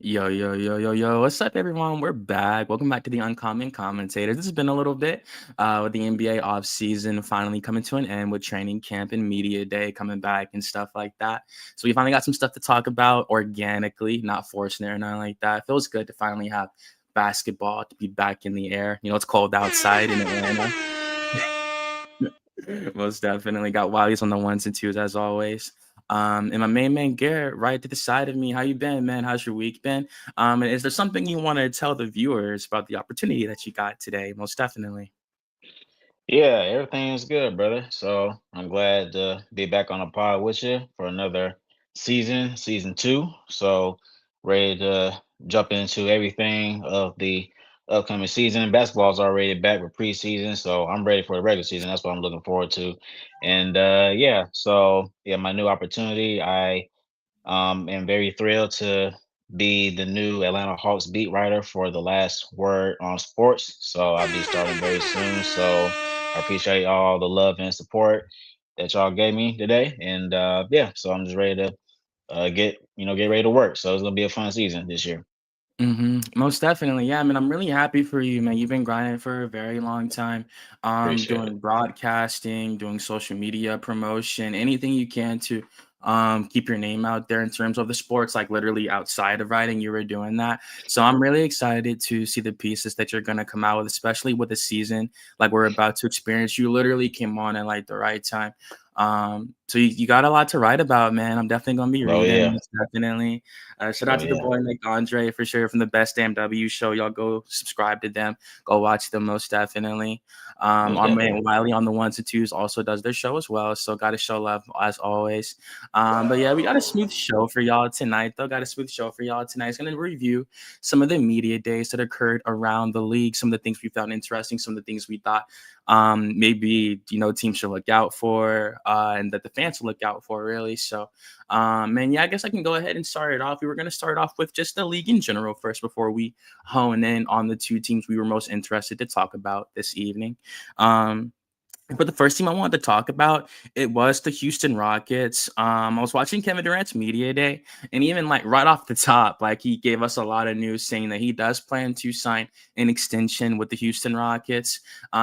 Yo, yo, yo, yo, yo. What's up, everyone? We're back. Welcome back to the Uncommon Commentators. This has been a little bit with the NBA offseason finally coming to an end with training camp and media day coming back and stuff like that. So we finally got some stuff to talk about organically, not forcing it or nothing like that. It feels good to finally have basketball to be back in the air. It's cold outside in Atlanta. Most definitely got Wiley's on the ones and twos as always. And my main man Garrett right to the side of me. How you been, man? How's your week been? And is there something you want to tell the viewers about the opportunity that you got today? Most definitely. Yeah, everything is good, brother. So I'm glad to be back on the pod with you for another season two. So ready to jump into everything of the upcoming season. Basketball's already back with preseason, so I'm ready for the regular season. That's what I'm looking forward to. And yeah, my new opportunity. I am very thrilled to be the new Atlanta Hawks beat writer for the last word on sports. So I'll be starting very soon. So I appreciate all the love and support that y'all gave me today. And yeah, so I'm just ready to get ready to work. So it's gonna be a fun season this year. Most definitely. Yeah, I mean, I'm really happy for you, man. You've been grinding for a very long time, Appreciate it. doing broadcasting, doing social media promotion, anything you can to keep your name out there in terms of the sports, like literally outside of writing, you were doing that. So I'm really excited to see the pieces that you're gonna come out with, especially with a season like we're about to experience. You literally came on at like the right time. So you got a lot to write about, man. I'm definitely gonna be Oh reading, yeah. most definitely. Shout out Oh to the yeah. boy Nick Andre for sure from the Best Damn W show. Y'all go subscribe to them. Go watch them most definitely. Most Our man definitely. Wiley on the ones and twos also does their show as well. So got to show love as always. But yeah, we got a smooth show for y'all tonight. Though got a smooth show for y'all tonight. It's gonna review some of the media days that occurred around the league. Some of the things we found interesting. Some of the things we thought maybe teams should look out for and that the fans should look out for really. So and yeah, I guess I can go ahead and start it off. We were going to start off with just the league in general first before we hone in on the two teams we were most interested to talk about this evening. Um, but the first team I wanted to talk about, it was the Houston Rockets. I was watching Kevin Durant's media day, and even like right off the top, like he gave us a lot of news saying that he does plan to sign an extension with the Houston Rockets.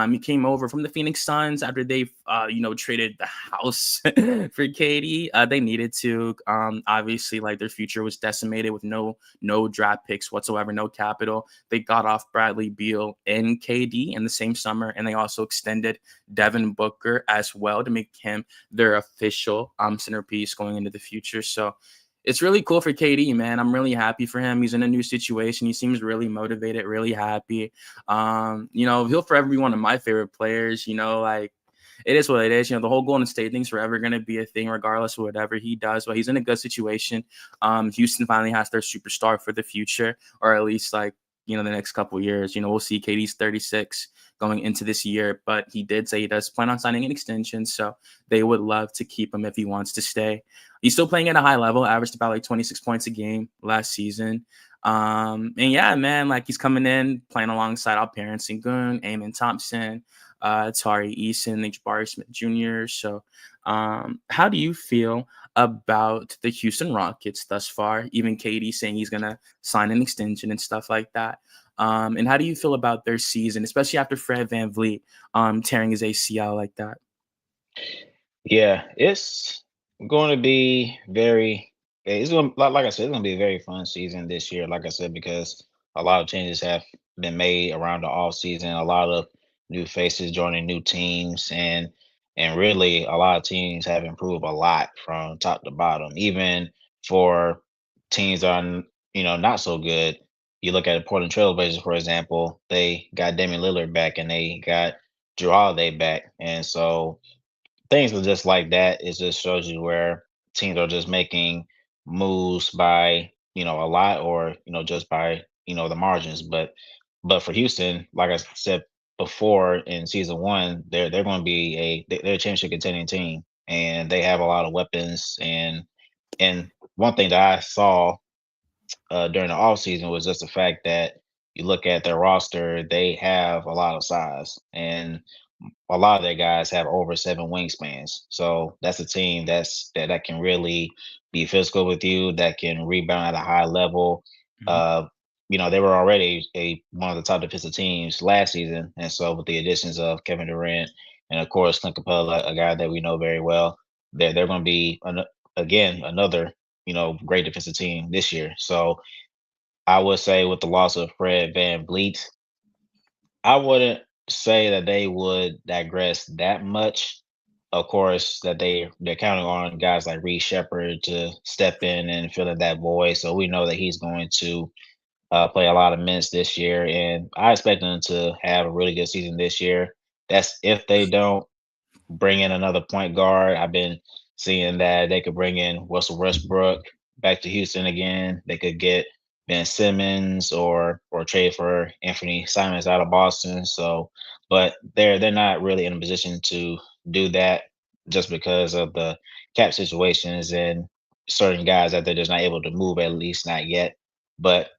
He came over from the Phoenix Suns after they, traded the house for KD. They needed to. Obviously, like their future was decimated with no draft picks whatsoever, no capital. They got off Bradley Beal and KD in the same summer, and they also extended Devin Booker as well to make him their official centerpiece going into the future. So it's really cool for KD, man. I'm really happy for him. He's in a new situation. He seems really motivated, really happy. He'll forever be one of my favorite players. Like it is what it is. The whole Golden State thing's forever going to be a thing, regardless of whatever he does. But he's in a good situation. Houston finally has their superstar for the future, or at least like the next couple of years. We'll see. KD's 36 going into this year, but he did say he does plan on signing an extension, so they would love to keep him if he wants to stay. He's still playing at a high level, averaged about like 26 points a game last season. And yeah, man, like he's coming in playing alongside Alperen Sengun, Eamon Thompson, Tari Eason, Jabari Smith Jr. So, how do you feel about the Houston Rockets thus far? Even KD saying he's gonna sign an extension and stuff like that. And how do you feel about their season, especially after Fred VanVleet tearing his ACL like that? Yeah, it's going to be very. It's going like I said, it's going to be a very fun season this year. Like I said, because a lot of changes have been made around the off season. A lot of new faces joining new teams, and really a lot of teams have improved a lot from top to bottom. Even for teams that are not so good. You look at the Portland Trailblazers, for example. They got Damian Lillard back, and they got Drew Holiday back, and so things are just like that. It just shows you where teams are just making moves by a lot, or just by the margins. But for Houston, like I said before in season one, they're going to be they're a championship contending team, and they have a lot of weapons. And one thing that I saw during the off season was just the fact that you look at their roster, they have a lot of size, and a lot of their guys have over 7 wingspans. So that's a team that can really be physical with you, that can rebound at a high level, Mhm. Uh, they were already a one of the top defensive teams last season, and so with the additions of Kevin Durant and of course Clint Capella, a guy that we know very well, they're going to be again another great defensive team this year. So I would say with the loss of Fred Van Vliet, I wouldn't say that they would digress that much. Of course, that they're counting on guys like Reed Shepard to step in and fill in that void. So we know that he's going to play a lot of minutes this year, and I expect them to have a really good season this year. That's if they don't bring in another point guard. I've been seeing that they could bring in Russell Westbrook back to Houston again. They could get Ben Simmons or trade for Anthony Simons out of Boston. So, but they're not really in a position to do that just because of the cap situations and certain guys that they're just not able to move, at least not yet. But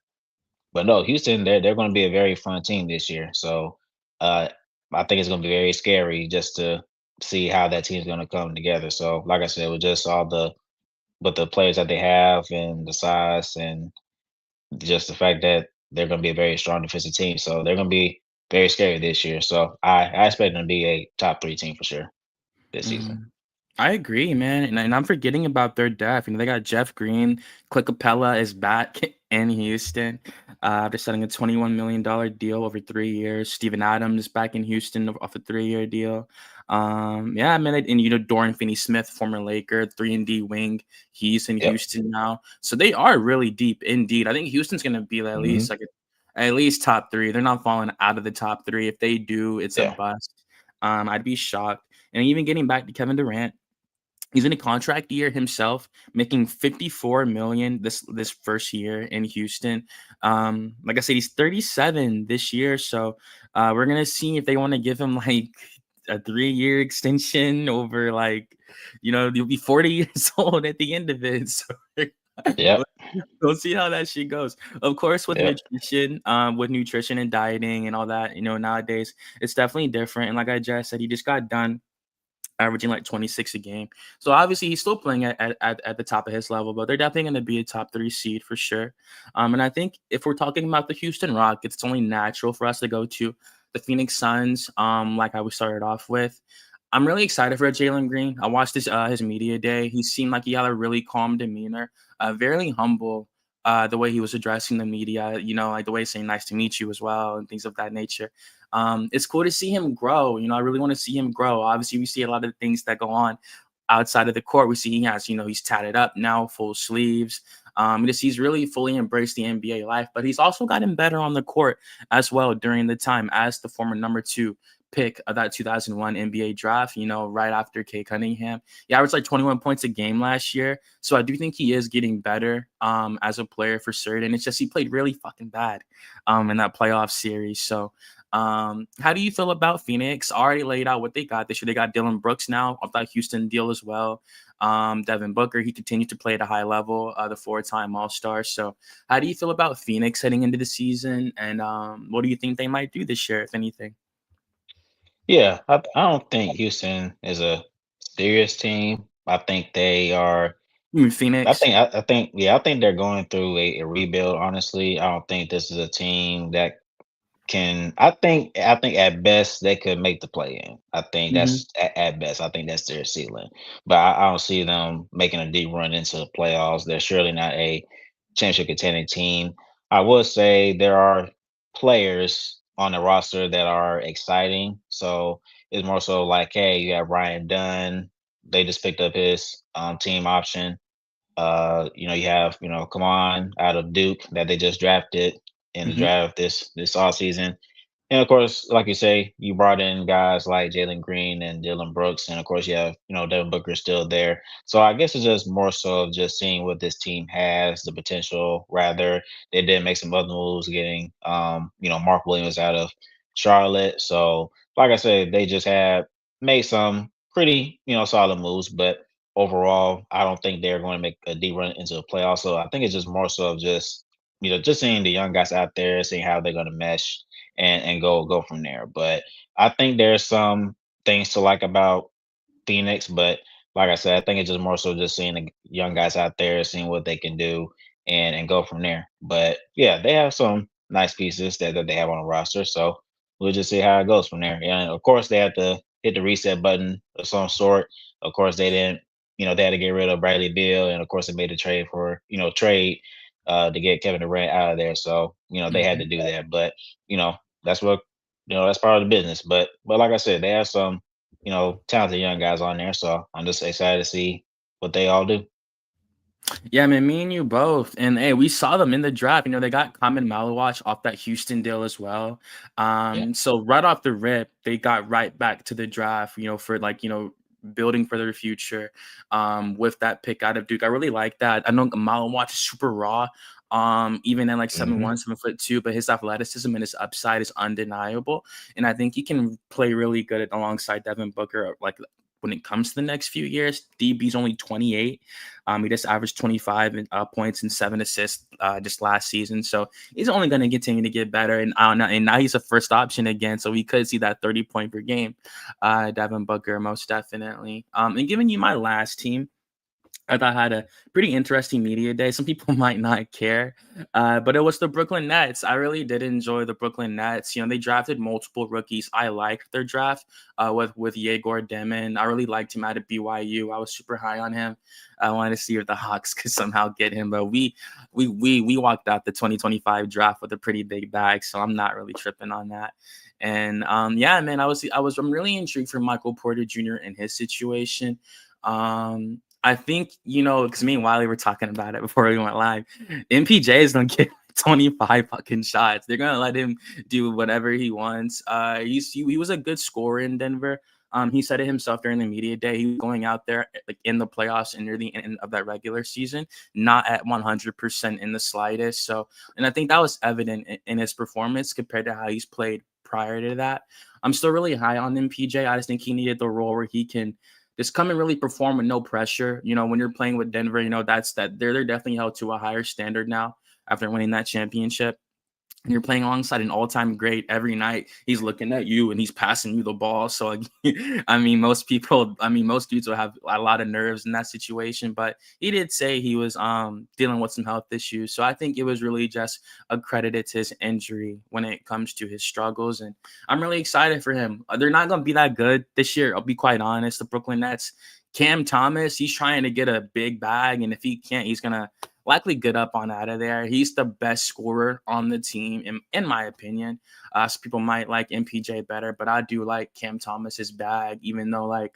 no, Houston, they're going to be a very fun team this year. So uh, I think it's going to be very scary just to see how that team's going to come together. So, like I said, with just all the players that they have and the size and just the fact that they're going to be a very strong defensive team, so they're going to be very scary this year. So I expect them to be a top three team for sure this season. Mhm. I agree, man, and I'm forgetting about their depth. They got Jeff Green, Clint Capella is back in Houston. They're setting a $21 million deal over 3 years. Steven Adams back in Houston off a 3 year deal. Yeah, man, and Dorian Finney-Smith, former Laker, 3-and-D wing. He's in Yep. Houston now, so they are really deep indeed. I think Houston's gonna be at least Hmm. like at least top three. They're not falling out of the top three. If they do, it's a Yeah. bust. I'd be shocked. And even getting back to Kevin Durant, he's in a contract year himself, making 54 million this first year in Houston. Like I said, he's 37 this year, so we're gonna see if they want to give him like a 3 year extension over like, you'll be 40 years old at the end of it. So Yep. we'll see how that shit goes. Of course, Yep. with nutrition and dieting and all that, nowadays it's definitely different. And like I just said, he just got done averaging like 26 a game. So obviously he's still playing at the top of his level, but they're definitely going to be a top three seed for sure. And I think if we're talking about the Houston Rockets, it's only natural for us to go to the Phoenix Suns, like I was started off with. I'm really excited for Jalen Green. I watched his media day. He seemed like he had a really calm demeanor, very humble. The way he was addressing the media, like the way he's saying "nice to meet you" as well, and things of that nature. It's cool to see him grow. I really want to see him grow. Obviously, we see a lot of things that go on outside of the court. We see he has, he's tatted up now, full sleeves. He's really fully embraced the NBA life, but he's also gotten better on the court as well during the time as the former number two pick of that 2001 NBA draft, right after Kay Cunningham. He averaged like 21 points a game last year. So I do think he is getting better as a player for certain. It's just he played really fucking bad in that playoff series. So how do you feel about Phoenix? Already laid out what they got this year. They got Dylan Brooks now off that Houston deal as well. Devin Booker, he continues to play at a high level, the four-time All-Star. So how do you feel about Phoenix heading into the season? And what do you think they might do this year, if anything? Yeah. I don't think Houston is a serious team. I think they are. You mean Phoenix? I think yeah, I think they're going through a rebuild. Honestly, I don't think this is a team that can. I think at best they could make the play in. I think Hmm. that's at best. I think that's their ceiling. But I don't see them making a deep run into the playoffs. They're surely not a championship contending team. I will say there are players on the roster that are exciting. So it's more so like, hey, you have Ryan Dunn. They just picked up his team option. You have, come on out of Duke that they just drafted in the Hmm. draft this off season. And of course, like you say, you brought in guys like Jalen Green and Dylan Brooks, and of course you have, Devin Booker still there. So I guess it's just more so of just seeing what this team has, the potential. Rather, they did make some other moves, getting Mark Williams out of Charlotte. So like I said, they just had made some pretty solid moves, but overall, I don't think they're going to make a deep run into the playoffs. So I think it's just more so of just just seeing the young guys out there, seeing how they're going to mesh and go from there. But I think there's some things to like about Phoenix, but like I said, I think it's just more so just seeing the young guys out there, seeing what they can do. and go from there. But yeah, they have some nice pieces that they have on the roster. So we'll just see how it goes from there. And of course, they have to hit the reset button of some sort. Of course, they didn't. They had to get rid of Bradley Beal, and of course, they made a trade for trade to get Kevin Durant out of there. So they had to Mhm. do that. But you know that's what that's part of the business. But like I said, they have some talented young guys on there. So I'm just excited to see what they all do. Yeah, man, me and you both. And hey, we saw them in the draft. They got Common Malawach off that Houston deal as well. Yeah. So right off the rip, they got right back to the draft, for like, building for their future with that pick out of Duke. I really like that. I know Malawach is super raw. Even at like seven Hmm. one, 7'2", but his athleticism and his upside is undeniable. And I think he can play really good alongside Devin Booker, like when it comes to the next few years. DB's only 28. He just averaged 25 points and 7 assists just last season. So he's only going to continue to get better. And now he's a first option again. So we could see that 30 point per game. Devin Booker, most definitely. And giving you my last team, I thought had a pretty interesting media day. Some people might not care, but it was the Brooklyn Nets. I really did enjoy the Brooklyn Nets. They drafted multiple rookies. I liked their draft with Yegor Demon. I really liked him out of BYU. I was super high on him. I wanted to see if the Hawks could somehow get him, but we walked out the 2025 draft with a pretty big bag, so I'm not really tripping on that. And yeah, man, I'm really intrigued for Michael Porter Jr. in his situation. I think, because me and Wiley were talking about it before we went live. MPJ is gonna get 25 fucking shots. They're gonna let him do whatever he wants. He was a good scorer in Denver. He said it himself during the media day. He was going out there like in the playoffs and near the end of that regular season, not at 100% in the slightest. So, and I think that was evident in his performance compared to how he's played prior to that. I'm still really high on MPJ. I just think he needed the role where he can just come and really perform with no pressure. When you're playing with Denver, that's that they're definitely held to a higher standard now after winning that championship. You're playing alongside an all-time great every night. He's looking at you and he's passing you the ball. So, like, most dudes will have a lot of nerves in that situation. But he did say he was dealing with some health issues. So I think it was really just accredited to his injury when it comes to his struggles. And I'm really excited for him. They're not going to be that good this year. I'll be quite honest. The Brooklyn Nets, Cam Thomas, he's trying to get a big bag, and if he can't, he's gonna likely get up on out of there. He's the best scorer on the team, in my opinion. Some people might like MPJ better, but I do like Cam Thomas's bag, even though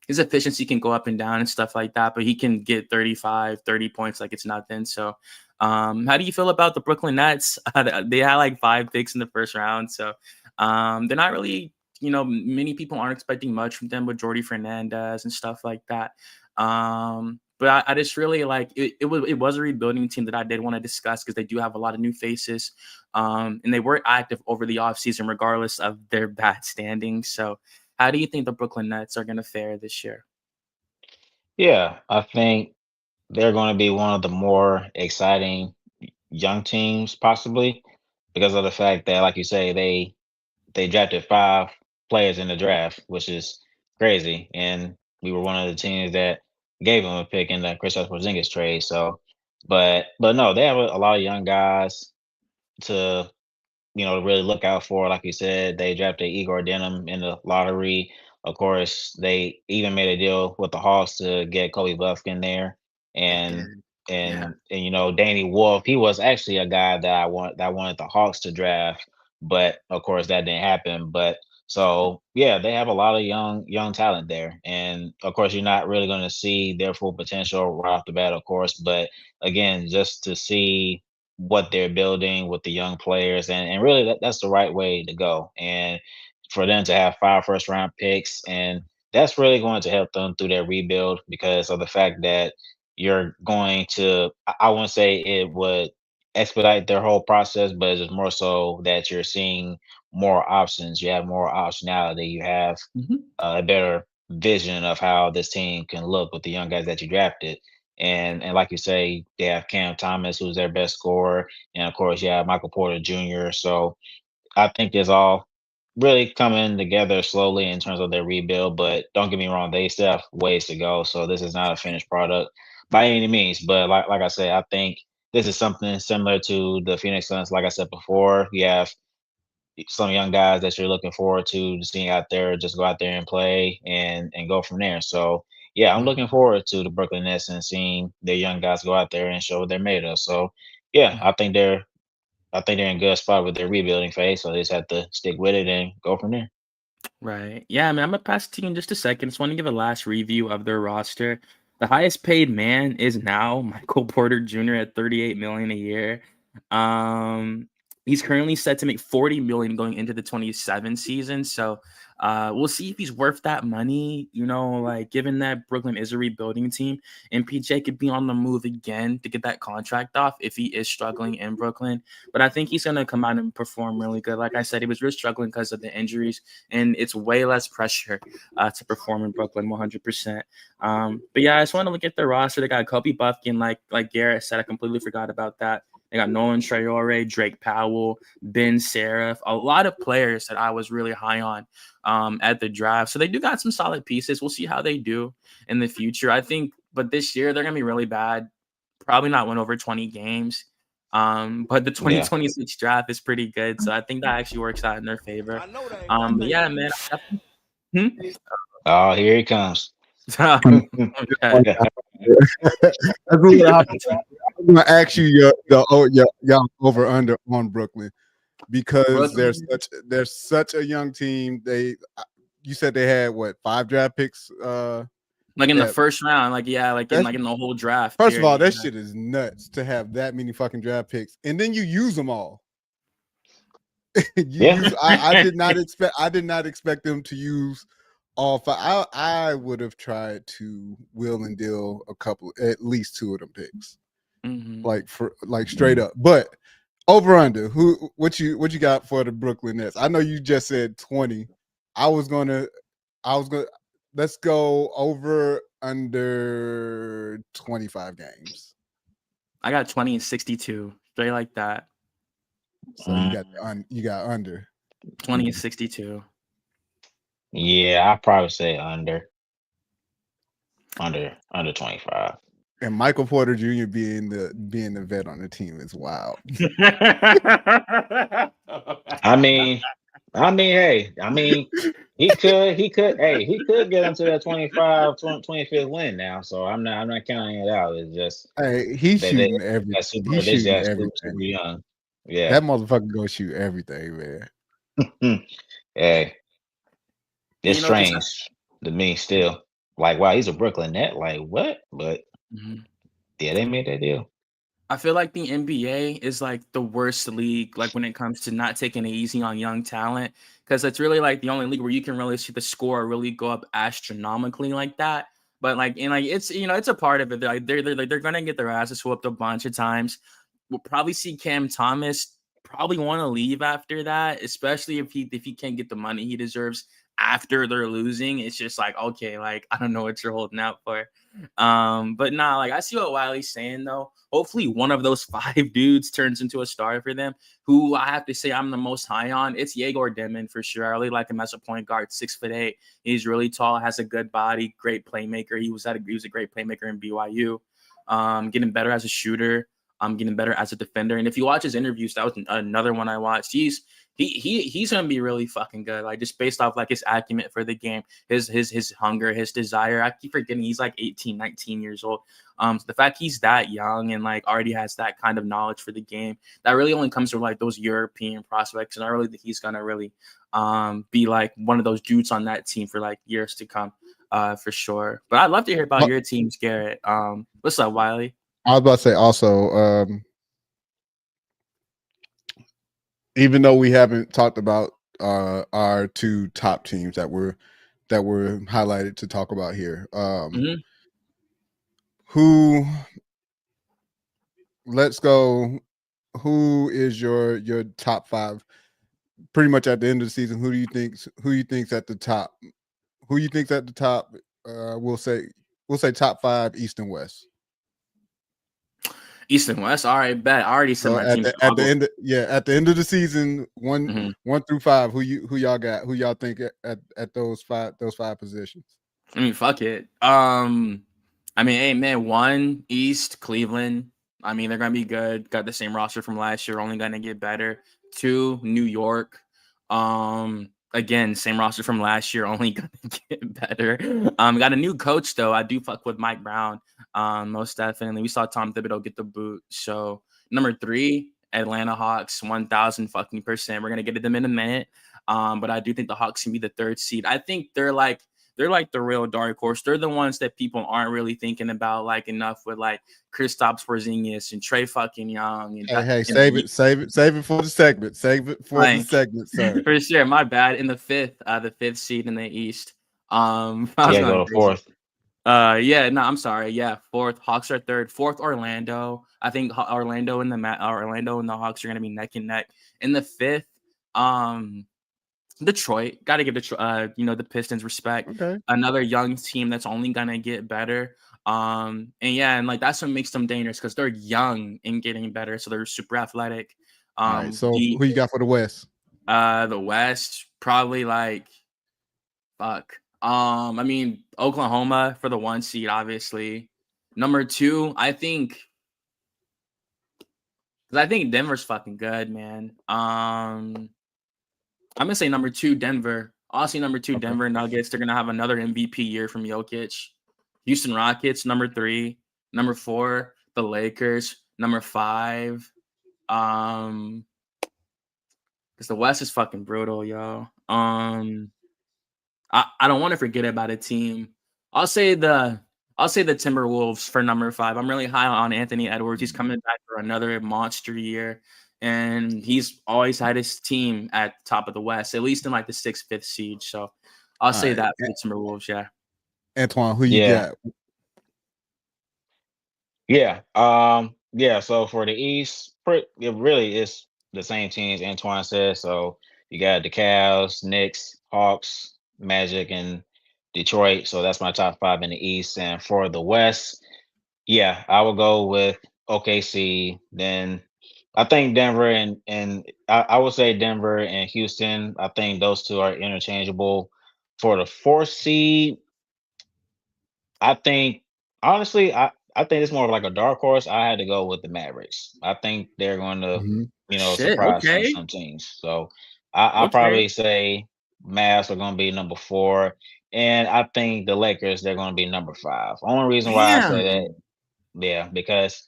his efficiency can go up and down and stuff like that, but he can get 35, 30 points like it's nothing. So how do you feel about the Brooklyn Nets? They had like 5 picks in the first round. So they're not really, many people aren't expecting much from them with Jordy Fernandez and stuff like that. But I just really like it. It was a rebuilding team that I did want to discuss because they do have a lot of new faces, and they were active over the offseason regardless of their bad standing. So, how do you think the Brooklyn Nets are going to fare this year? Yeah, I think they're going to be one of the more exciting young teams, possibly because of the fact that, like you say, they drafted 5 players in the draft, which is crazy, and we were one of the teams that gave them a pick in the Kristaps Porzingis trade. So, but no, they have a lot of young guys to really look out for. Like you said, they drafted Igor Denham in the lottery. Of course, they even made a deal with the Hawks to get Kobe Buffkin there, They and did. Yeah. and Danny Wolf. He was actually a guy that I wanted the Hawks to draft, but of course that didn't happen. But so yeah, they have a lot of young talent there, and of course you're not really going to see their full potential right off the bat, of course. But again, just to see what they're building with the young players, and really that's the right way to go. And for them to have 5 first round picks, and that's really going to help them through their rebuild because of the fact that you're going to I wouldn't say it would expedite their whole process, but it's just more so that you're seeing more options, you have more optionality, you have Mhm. a better vision of how this team can look with the young guys that you drafted. And like you say, they have Cam Thomas, who's their best scorer, and of course, you have Michael Porter Jr. So I think it's all really coming together slowly in terms of their rebuild. But don't get me wrong, they still have ways to go. So this is not a finished product. by any means. But like I said, I think this is something similar to the Phoenix Suns. Like I said before, you have some young guys that you're looking forward to seeing out there, just go out there and play and go from there. So yeah, I'm looking forward to the Brooklyn Nets and seeing their young guys go out there and show what they're made of. So yeah, I think they're in a good spot with their rebuilding phase. So they just have to stick with it and go from there. Right. Yeah, I mean, I'm gonna pass it to you in just a second. Just want to give a last review of their roster. The highest paid man is now Michael Porter Jr. at 38 million a year. Um, he's currently set to make 40 million going into the 27 season. So we'll see if he's worth that money. You know, like given that Brooklyn is a rebuilding team, and PJ could be on the move again to get that contract off if he is struggling in Brooklyn. But I think he's gonna come out and perform really good. Like I said, he was really struggling because of the injuries, and it's way less pressure to perform in Brooklyn 100%. But yeah, I just want to look at the roster. They got Kobe Buffkin, like Garrett said. I completely forgot about that. They got Nolan Traore, Drake Powell, Ben Seraph, a lot of players that I was really high on at the draft. So they do got some solid pieces. We'll see how they do in the future. I think, but this year they're gonna be really bad. Probably not win over 20 games. But the Yeah. 2026 draft is pretty good, so I think that actually works out in their favor. But yeah, man. Hmm? Oh, here he comes. Okay. That's what I'm gonna ask you your over under on Brooklyn because Brooklyn, there's such a young team. You said they had what 5 draft picks? like in the Yeah. first round, like yeah, That's- in the whole draft. First of all, period, that shit is nuts to have that many fucking draft picks, and then you use them all. Yeah. I did not expect them to use all 5. I would have tried to will and deal at least 2 of them picks, Mhm. like straight up. But over under, what you got for the Brooklyn Nets? I know you just said 20. I was gonna let's go over under 25 games. I got 20 and 62, straight like that. So you got under 20 and 62. Yeah, I'll probably say under 25. and Michael Porter Jr. being the vet on the team is wild. I mean, hey, he could get into that 25th win now. So I'm not counting it out. It's just Hey, he's they shooting every that super he's they shooting just super everything. young. Yeah. That motherfucker go shoot everything, man. Hey, it's You know, this. strange to me still. Like, wow, he's a Brooklyn net. Like, what? But Mhm. yeah, they made that deal. I feel like the NBA is like the worst league, like when it comes to not taking it easy on young talent, because it's really like the only league where you can really see the score really go up astronomically like that. But like, and like it's it's a part of it. They're gonna get their asses whooped a bunch of times. We'll probably see Cam Thomas probably want to leave after that, especially if he can't get the money he deserves after they're losing. It's just like okay, like I don't know what you're holding out for. But nah, like I see what Wiley's saying though. Hopefully, one of those 5 dudes turns into a star for them. Who I have to say I'm the most high on. It's Yegor Demon for sure. I really like him as a point guard, 6'8". He's really tall, has a good body, great playmaker. He was a great playmaker in BYU. Getting better as a shooter. Getting better as a defender. And if you watch his interviews, that was another one I watched. He's gonna be really fucking good. Like just based off like his acumen for the game, his hunger, his desire. I keep forgetting he's like 18, 19 years old. So the fact he's that young and like already has that kind of knowledge for the game, that really only comes from like those European prospects. And I really think he's gonna really be like one of those dudes on that team for like years to come. For sure. But I'd love to hear about your teams, Garrett. What's up, Wiley? I was about to say also, even though we haven't talked about our 2 top teams that were highlighted to talk about here, who let's go. Who is your top 5? Pretty much at the end of the season, who you think's at the top? Who you think's at the top? We'll say top 5 East and West. East and West. All right, bet. I already said So my team. at the end of the season, 1 through 5, who y'all got? Who y'all think at those 5 positions? I mean, fuck it. I mean, hey man, 1 East Cleveland. I mean, they're gonna be good. Got the same roster from last year, only gonna get better. 2 New York. Again, same roster from last year, only gonna get better. Got a new coach though. I do fuck with Mike Brown. Most definitely. We saw Tom Thibodeau get the boot. So number 3, Atlanta Hawks, 1,000 fucking percent. We're gonna get to them in a minute. But I do think the Hawks can be the 3rd seed. I think they're like the real dark horse. They're the ones that people aren't really thinking about like enough with like Kristaps Porzingis and Trey fucking Young and, Hey, and save it for the segment. Save it for the like segment, sir. for sure. My bad. In the 5th seed in the East. I was Yeah, going go to crazy. 4th. Yeah, no, I'm sorry. Yeah, 4th. Hawks are 3rd. 4th, Orlando. I think Orlando and the Hawks are gonna be neck and neck. In the 5th, Detroit, got to give the Pistons respect. Okay. Another young team that's only gonna get better. And yeah, and like that's what makes them dangerous because they're young and getting better, so they're super athletic. All right. So The who you got for the West? the West probably like fuck. I mean Oklahoma for the 1 seed, obviously. Number 2, I think Denver's fucking good, man. I'm gonna say number 2, Denver. Honestly, number 2, Okay. Denver Nuggets. They're gonna have another MVP year from Jokic. Houston Rockets, number 3. Number 4, the Lakers. Number 5, because the West is fucking brutal, yo. I don't want to forget about a team. I'll say the Timberwolves for number 5. I'm really high on Anthony Edwards. He's coming back for another monster year, and he's always had his team at the top of the West, at least in like the 6th, 5th seed. So I'll say right. that for the Timberwolves. Yeah. Antoine, who you Yeah. got? Yeah. Yeah. So for the East, it really is the same teams Antoine said. So you got the Cavs, Knicks, Hawks, Magic, and Detroit. So that's my top 5 in the East. And for the West, yeah, I would go with OKC. Then I think Denver and I would say Denver and Houston. I think those two are interchangeable. For the 4th seed, I think honestly, I think it's more of like a dark horse. I had to go with the Mavericks. I think they're going to, Mhm. Shit. surprise Okay. some teams. So I Okay. probably say Mavs are going to be number 4, and I think the Lakers they're going to be number 5. Only reason why I say that, Damn. yeah, because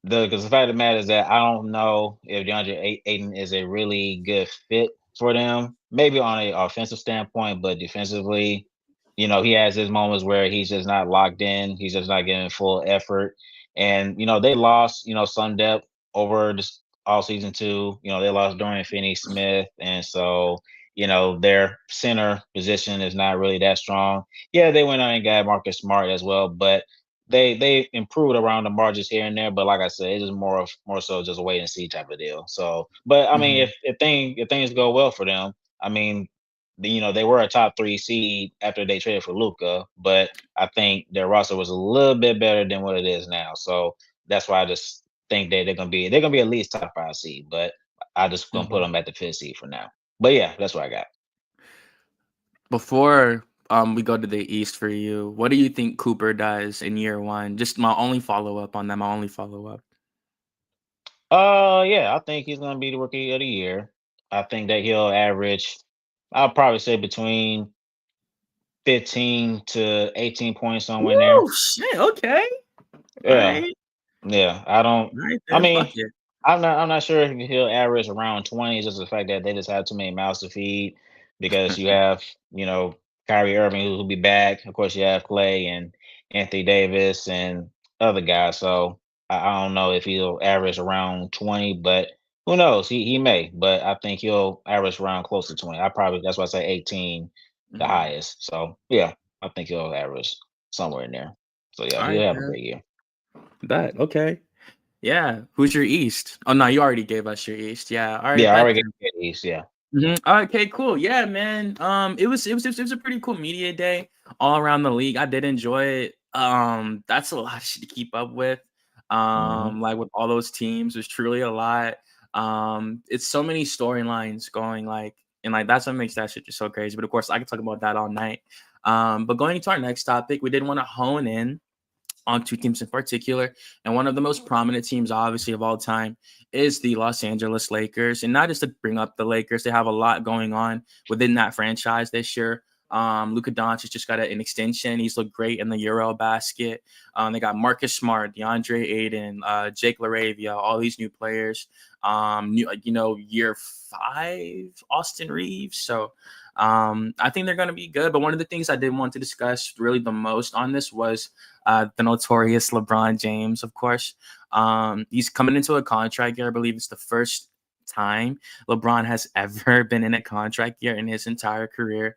the fact of the matter is that I don't know if DeAndre Ayton is a really good fit for them. Maybe on a offensive standpoint, but defensively, he has his moments where he's just not locked in. He's just not giving full effort. And they lost, some depth over this all season too. They lost Dorian Finney-Smith, and so their center position is not really that strong. Yeah, they went out and got Marcus Smart as well, but they improved around the margins here and there, but like I said, it's just more so just a wait and see type of deal. So, but I mean, Mhm. if things go well for them, I mean, they were a top 3 seed after they traded for Luca, but I think their roster was a little bit better than what it is now. So that's why I just think that they're gonna be at least top 5 seed, but I just gonna put Mhm. them at the 5th seed for now. But yeah, that's what I got. Before we go to the East for you, what do you think Cooper does in year 1? Just my only follow up on that. My only follow up. Yeah, I think he's gonna be the rookie of the year. I think that he'll average, I'll probably say between 15 to 18 points somewhere in there. Woo! Shit. Okay. All Yeah, right. yeah. I don't. Right I then, fuck mean, it. I'm not sure if he'll average around 20. It's just the fact that they just have too many mouths to feed because you have Kyrie Irving who'll be back. Of course, you have Clay and Anthony Davis and other guys. So I don't know if he'll average around 20, but who knows? He may, but I think he'll average around close to 20. That's why I say 18, the Mhm. highest. So yeah, I think he'll average somewhere in there. So yeah, All he'll right, have a man. great year. Bet. Okay. Yeah. Who's your East? Oh no, you already gave us your East. Yeah. All right. Yeah, I Bet already then. gave you East. Yeah. Okay. Cool. Yeah, man. It was a pretty cool media day all around the league. I did enjoy it. That's a lot of shit to keep up with. Hmm. Like with all those teams, it's truly a lot. It's so many storylines going like, and like that's what makes that shit just so crazy. But of course, I could talk about that all night. But going into our next topic, we did want to hone in on two teams in particular. And one of the most prominent teams, obviously, of all time is the Los Angeles Lakers. And not just to bring up the Lakers, they have a lot going on within that franchise this year. Luka Doncic just got an extension. He's looked great in the Euro basket. They got Marcus Smart, DeAndre Ayton, Jake LaRavia, all these new players. Year 5, Austin Reeves. So I think they're going to be good. But one of the things I did want to discuss really the most on this was the notorious LeBron James, of course. He's coming into a contract year. I believe it's the first time LeBron has ever been in a contract year in his entire career.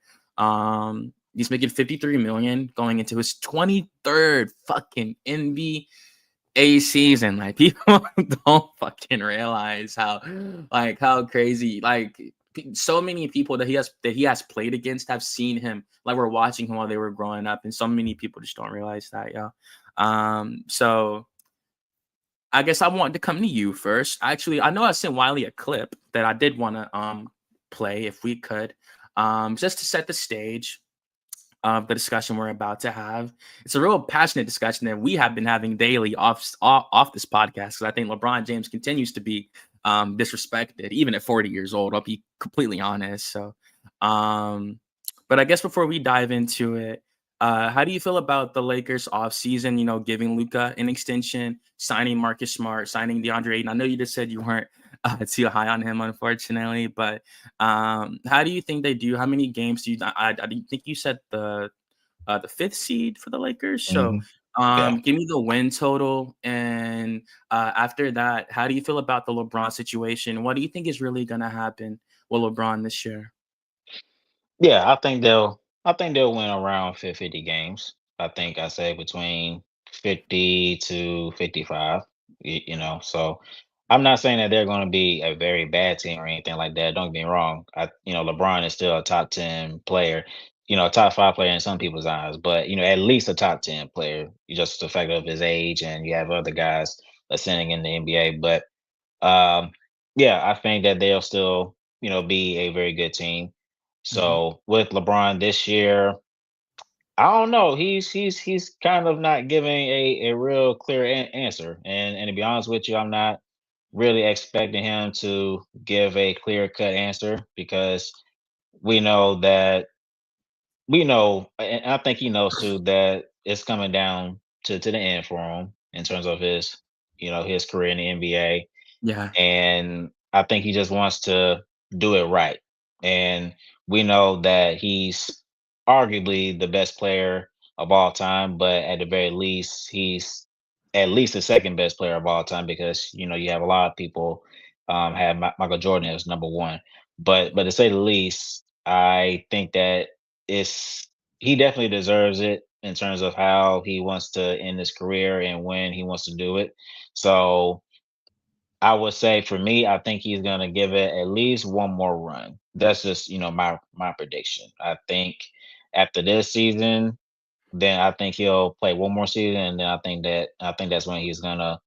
He's making $53 million going into his 23rd fucking NBA season. Like, people don't fucking realize how crazy, like, so many people that he has played against have seen him, like, we're watching him while they were growing up, and so many people just don't realize that. So I guess I wanted to come to you first. Actually, I know I sent Wiley a clip that I did want to play if we could, just to set the stage of the discussion we're about to have. It's a real passionate discussion that we have been having daily off this podcast, because I think LeBron James continues to be disrespected, even at 40 years old. I'll be completely honest. So, but I guess before we dive into it, how do you feel about the Lakers offseason, giving Luka an extension, signing Marcus Smart, signing DeAndre Ayton? I know you just said you weren't too high on him, unfortunately, but how do you think they do? How many games do you? I think you said the 5th seed for the Lakers. So Yeah. give me the win total, and after that, how do you feel about the LeBron situation? What do you think is really going to happen with LeBron this year? Yeah, I think they'll win around 50 games. I think I say between 50 to 55. So I'm not saying that they're going to be a very bad team or anything like that. Don't get me wrong. LeBron is still a top 10 player, a top 5 player in some people's eyes, but at least a top 10 player. Just the fact of his age, and you have other guys ascending in the NBA. But um, yeah, I think that they'll still, be a very good team. Mhm. So with LeBron this year, I don't know. He's kind of not giving a real clear answer. And to be honest with you, I'm not really expecting him to give a clear cut answer, because we know that and I think he knows too, that it's coming down to the end for him in terms of his career in the NBA. Yeah. And I think he just wants to do it right. And we know that he's arguably the best player of all time, but at the very least, he's at least the second best player of all time, because you have a lot of people have Michael Jordan as number one. But to say the least, I think that it's he definitely deserves it in terms of how he wants to end his career and when he wants to do it. So I would say for me, I think he's gonna give it at least one more run. That's just my prediction. I think after this season, then I think he'll play one more season, and then I think that's when he's gonna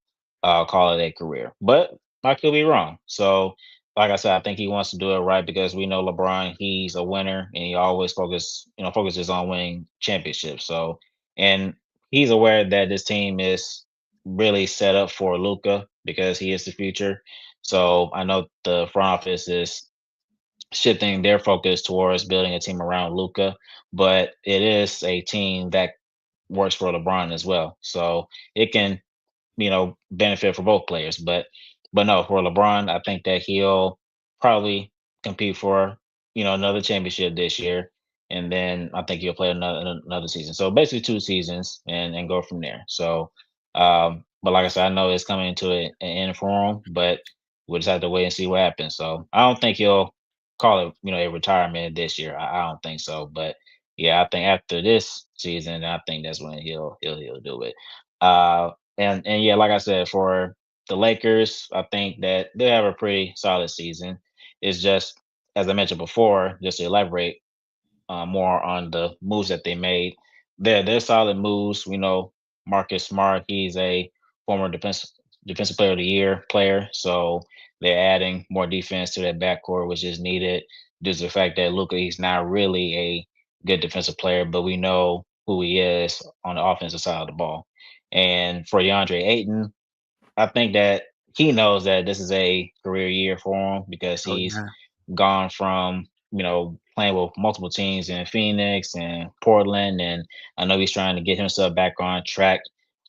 call it a career. But I could be wrong. So, like I said, I think he wants to do it right, because we know LeBron, he's a winner, and he always focuses on winning championships. So, and he's aware that this team is really set up for Luca, because he is the future. So I know the front office is shifting their focus towards building a team around Luca, but it is a team that works for LeBron as well. So it can, benefit for both players. But no, for LeBron, I think that he'll probably compete for, another championship this year. And then I think he'll play another season. So basically 2 seasons, and go from there. So but like I said, I know it's coming to an end for him, but we'll just have to wait and see what happens. So I don't think he'll call it, a retirement this year. I don't think so. But yeah, I think after this season, I think that's when he'll do it. And yeah, like I said, for the Lakers, I think that they have a pretty solid season. It's just, as I mentioned before, just to elaborate more on the moves that they made. They're solid moves. We know Marcus Smart, he's a former defensive player of the year player. So they're adding more defense to that backcourt, which is needed due to the fact that Luka, he's not really a good defensive player, but we know who he is on the offensive side of the ball. And for DeAndre Ayton, I think that he knows that this is a career year for him because Oh he's yeah. gone from playing with multiple teams in Phoenix and Portland, and I know he's trying to get himself back on track.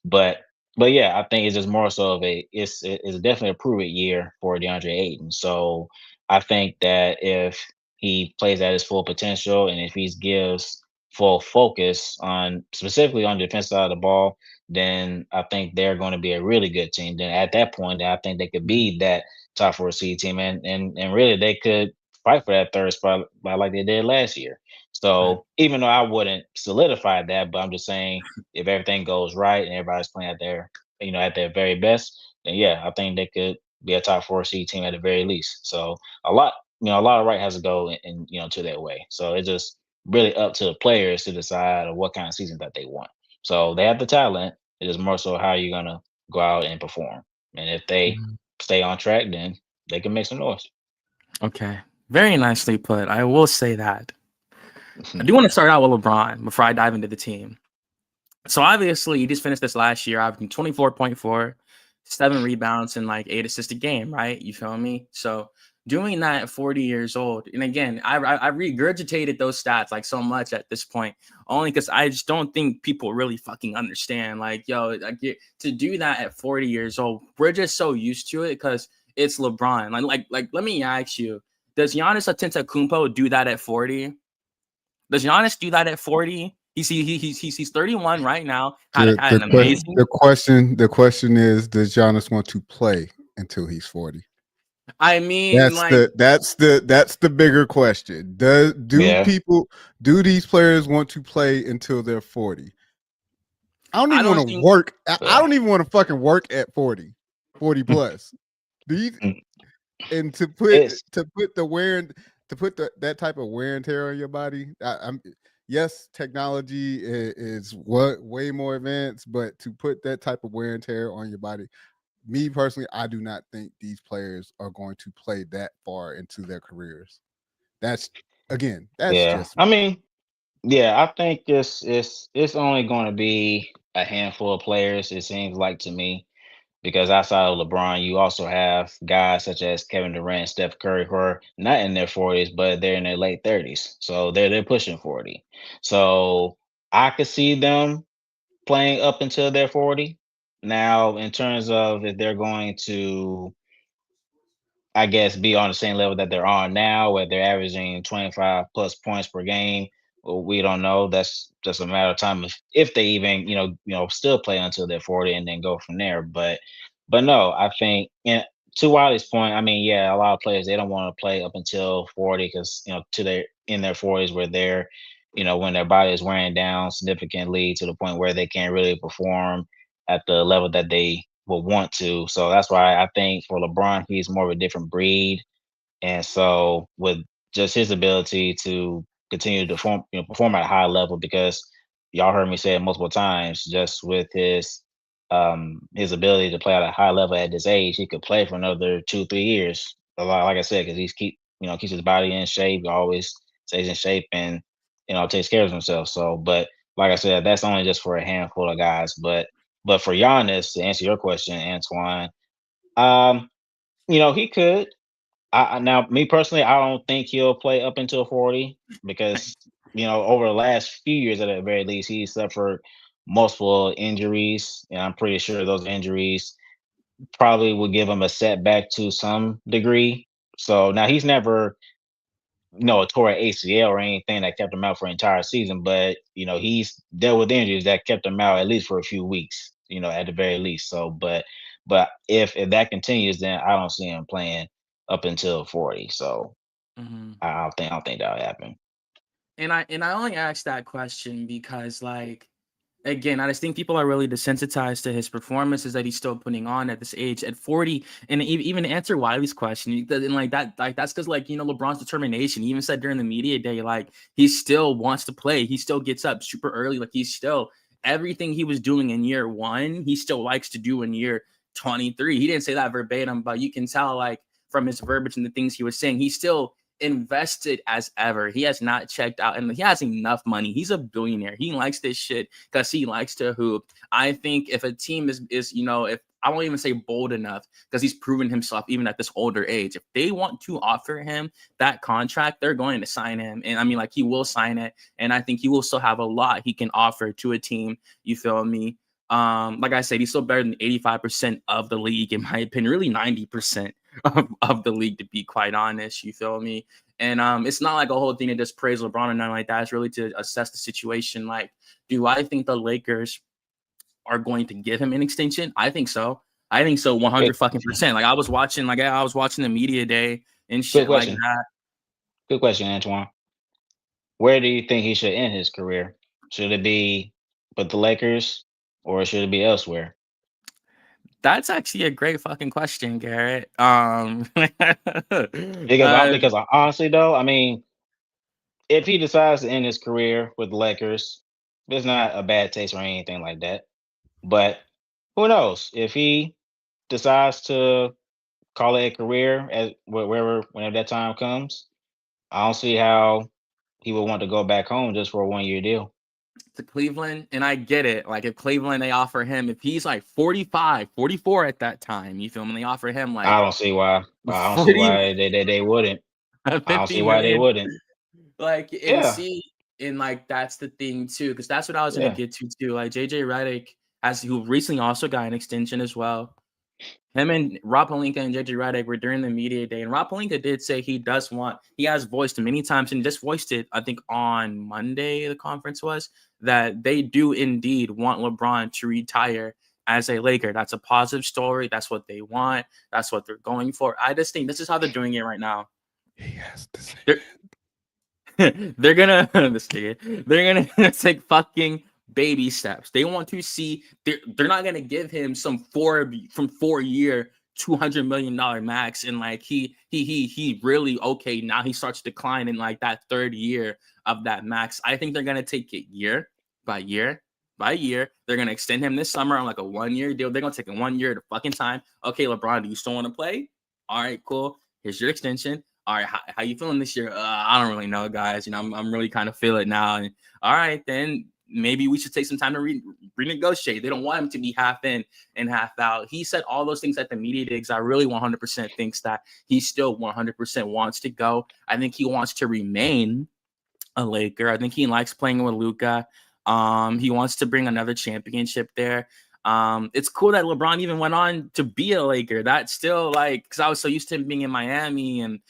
But yeah, I think it's just more so of it's definitely a prove it year for DeAndre Ayton. So I think that if he plays at his full potential and if he gives full focus on specifically on the defense side of the ball, then I think they're going to be a really good team. Then at that point, I think they could Mhm. be that top four seed team, and really they could fight for that third spot like they did last year. Right. So even though I wouldn't solidify that, but I'm just saying if everything goes right and everybody's playing at their very best, then yeah, I think they could be a top four seed team at the very least. So a lot of right has to go in to that way. So it's just really up to the players to decide what kind of season that they want. So they have the talent. It is more so how you're gonna go out and perform. And if they Mhm. stay on track, then they can make some noise. Okay. Very nicely put. I will say that. I do want to start out with LeBron before I dive into the team. So obviously, he just finished this last year, averaging 24.4, 7 rebounds, and like 8 assists a game, right? You feel me? So doing that at 40 years old, and again, I regurgitated those stats like so much at this point, only because I just don't think people really fucking understand. Like, yo, to do that at 40 years old, we're just so used to it because it's LeBron. Like, let me ask you, does Giannis Antetokounmpo do that at 40? Does Giannis do that at 40? He's 31 right now. Had an amazing. The question is, does Giannis want to play until he's 40? I mean, That's like, the bigger question. Yeah. Do these players want to play until they're 40? I don't I even want don't to think. work. I Yeah. don't even want to fucking work at 40 plus. Do you and It's to put the wear and to put that type of wear and tear on your body? Yes, technology is what way more advanced, but to put that type of wear and tear on your body, me personally, I do not think these players are going to play that far into their careers. That's that's yeah. just I me. mean, yeah, I think it's only going to be a handful of players. It seems like to me because outside of LeBron, you also have guys such as Kevin Durant, Steph Curry, who are not in their 40s, but they're in their late 30s. So they're pushing 40. So I could see them playing up until they're 40. Now, in terms of if they're going to I guess, be on the same level that they're on now, where they're averaging 25 plus points per game. Well, we don't know. That's just a matter of time if they even, still play until they're 40 and then go from there. But no, I think to Wiley's point, I mean, yeah, a lot of players they don't want to play up until 40 because to their in their 40s where they're, when their body is wearing down significantly to the point where they can't really perform at the level that they would want to. So that's why I think for LeBron, he's more of a different breed. And so with just his ability to continue to perform at a high level, because y'all heard me say it multiple times, just with his ability to play at a high level at this age, he could play for another 2, 3 years. Like I said, because he's keeps his body in shape, always stays in shape, and takes care of himself. So, but like I said, that's only just for a handful of guys. But for Giannis, to answer your question, Antoine, um, he could. Now, me personally, I don't think he'll play up until 40 because over the last few years, at the very least, he suffered multiple injuries, and I'm pretty sure those injuries probably would give him a setback to some degree. So now he's never a torn ACL or anything that kept him out for an entire season, but he's dealt with injuries that kept him out at least for a few weeks, at the very least. So, but if that continues, then I don't see him playing up until 40. So Mhm. I don't think that'll happen. And I only asked that question because, like, again, I just think people are really desensitized to his performances that he's still putting on at this age, at 40. And even to answer Wiley's question, and like that, like that's because, like, LeBron's determination. He even said during the media day, like, he still wants to play. He still gets up super early. Like, he's still everything he was doing in year one, he still likes to do in year 23. He didn't say that verbatim, but you can tell, like, from his verbiage and the things he was saying, he still invested as ever. He has not checked out, and he has enough money. He's a billionaire. He likes this shit because he likes to hoop. I think if a team is if I won't even say bold enough, because he's proven himself even at this older age. If they want to offer him that contract, they're going to sign him. And I mean, like, he will sign it. And I think he will still have a lot he can offer to a team. You feel me? Like I said, he's still better than 85% of the league, in my opinion, really 90% of the league, to be quite honest. You feel me? And it's not like a whole thing to just praise LeBron or nothing like that. It's really to assess the situation. Like, do I think the Lakers are going to give him an extension? I think so. I think so, 100%. Like, I was watching the media day and shit like that. Good question, Antoine. Where do you think he should end his career? Should it be with the Lakers or should it be elsewhere? That's actually a great fucking question, Garrett. Because honestly, though, I mean, if he decides to end his career with the Lakers, it's not a bad taste or anything like that. But who knows? If he decides to call it a career whenever that time comes, I don't see how he would want to go back home just for a 1-year deal. To Cleveland, and I get it. Like, if Cleveland, they offer him, if he's like 45, 44 at that time, you feel me? They offer him like I don't see why. I don't 40, see why they wouldn't. I don't 50 see why they million. wouldn't. Like, and Yeah. see, and like, that's the thing too, because that's what I was gonna Yeah. get to too. Like, JJ Redick, who recently also got an extension as well. Him and Rob Pelinka and JJ Redick were during the media day, and Rob Pelinka did say he has voiced many times, and just voiced it, I think on Monday, the conference was, that they do indeed want LeBron to retire as a Laker. That's a positive story. That's what they want. That's what they're going for. I just think this is how they're doing it right now. He has to say they're gonna they're gonna take fucking baby steps. They want to see they're not gonna give him some 4-year $200 million max, and like he really, okay, now he starts to decline in like that third year of that max. I think they're gonna take it year by year by year. They're gonna extend him this summer on like a 1-year deal. They're gonna take it 1 year at a fucking time. Okay, LeBron, do you still want to play? All right, cool. Here's your extension. All right, how you feeling this year? I don't really know, guys. I'm really kind of feel it now. And all right, then maybe we should take some time to renegotiate. They don't want him to be half in and half out. He said all those things at the media digs. I really 100% thinks that he still 100% wants to go. I think he wants to remain a Laker. I think he likes playing with Luka. He wants to bring another championship there. It's cool that LeBron even went on to be a Laker. That's still like, because I was so used to him being in Miami and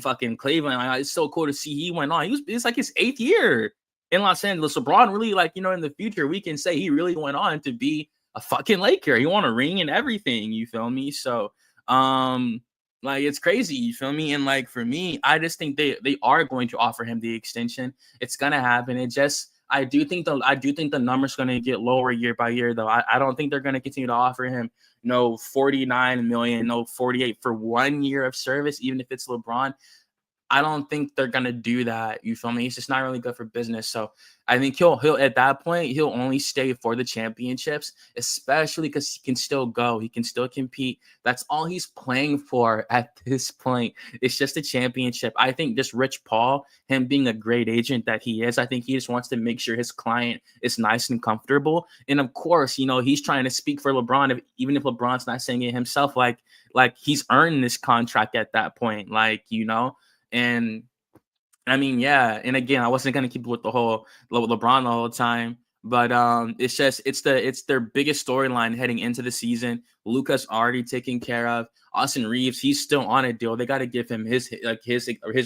fucking Cleveland. Like, it's so cool to see he went on. It's like his 8th year in Los Angeles. LeBron really, like, in the future, we can say he really went on to be a fucking Laker. He won a ring and everything. You feel me? So, like, it's crazy. You feel me? And like, for me, I just think they are going to offer him the extension. It's gonna happen. I do think the number's going to get lower year by year, though. I don't think they're going to continue to offer him 49 million, 48 for 1 year of service, even if it's LeBron. I don't think they're gonna do that. You feel me? It's just not really good for business. So I think he'll at that point he'll only stay for the championships, especially because he can still go, he can still compete. That's all he's playing for at this point. It's just a championship. I think just Rich Paul, him being a great agent that he is, I think he just wants to make sure his client is nice and comfortable. And of course, he's trying to speak for LeBron, even if LeBron's not saying it himself. Like he's earned this contract at that point. And I mean, yeah. And again, I wasn't gonna keep with the whole LeBron the whole time, but it's their biggest storyline heading into the season. Luka's already taken care of. Austin Reeves, he's still on a deal. They got to give him his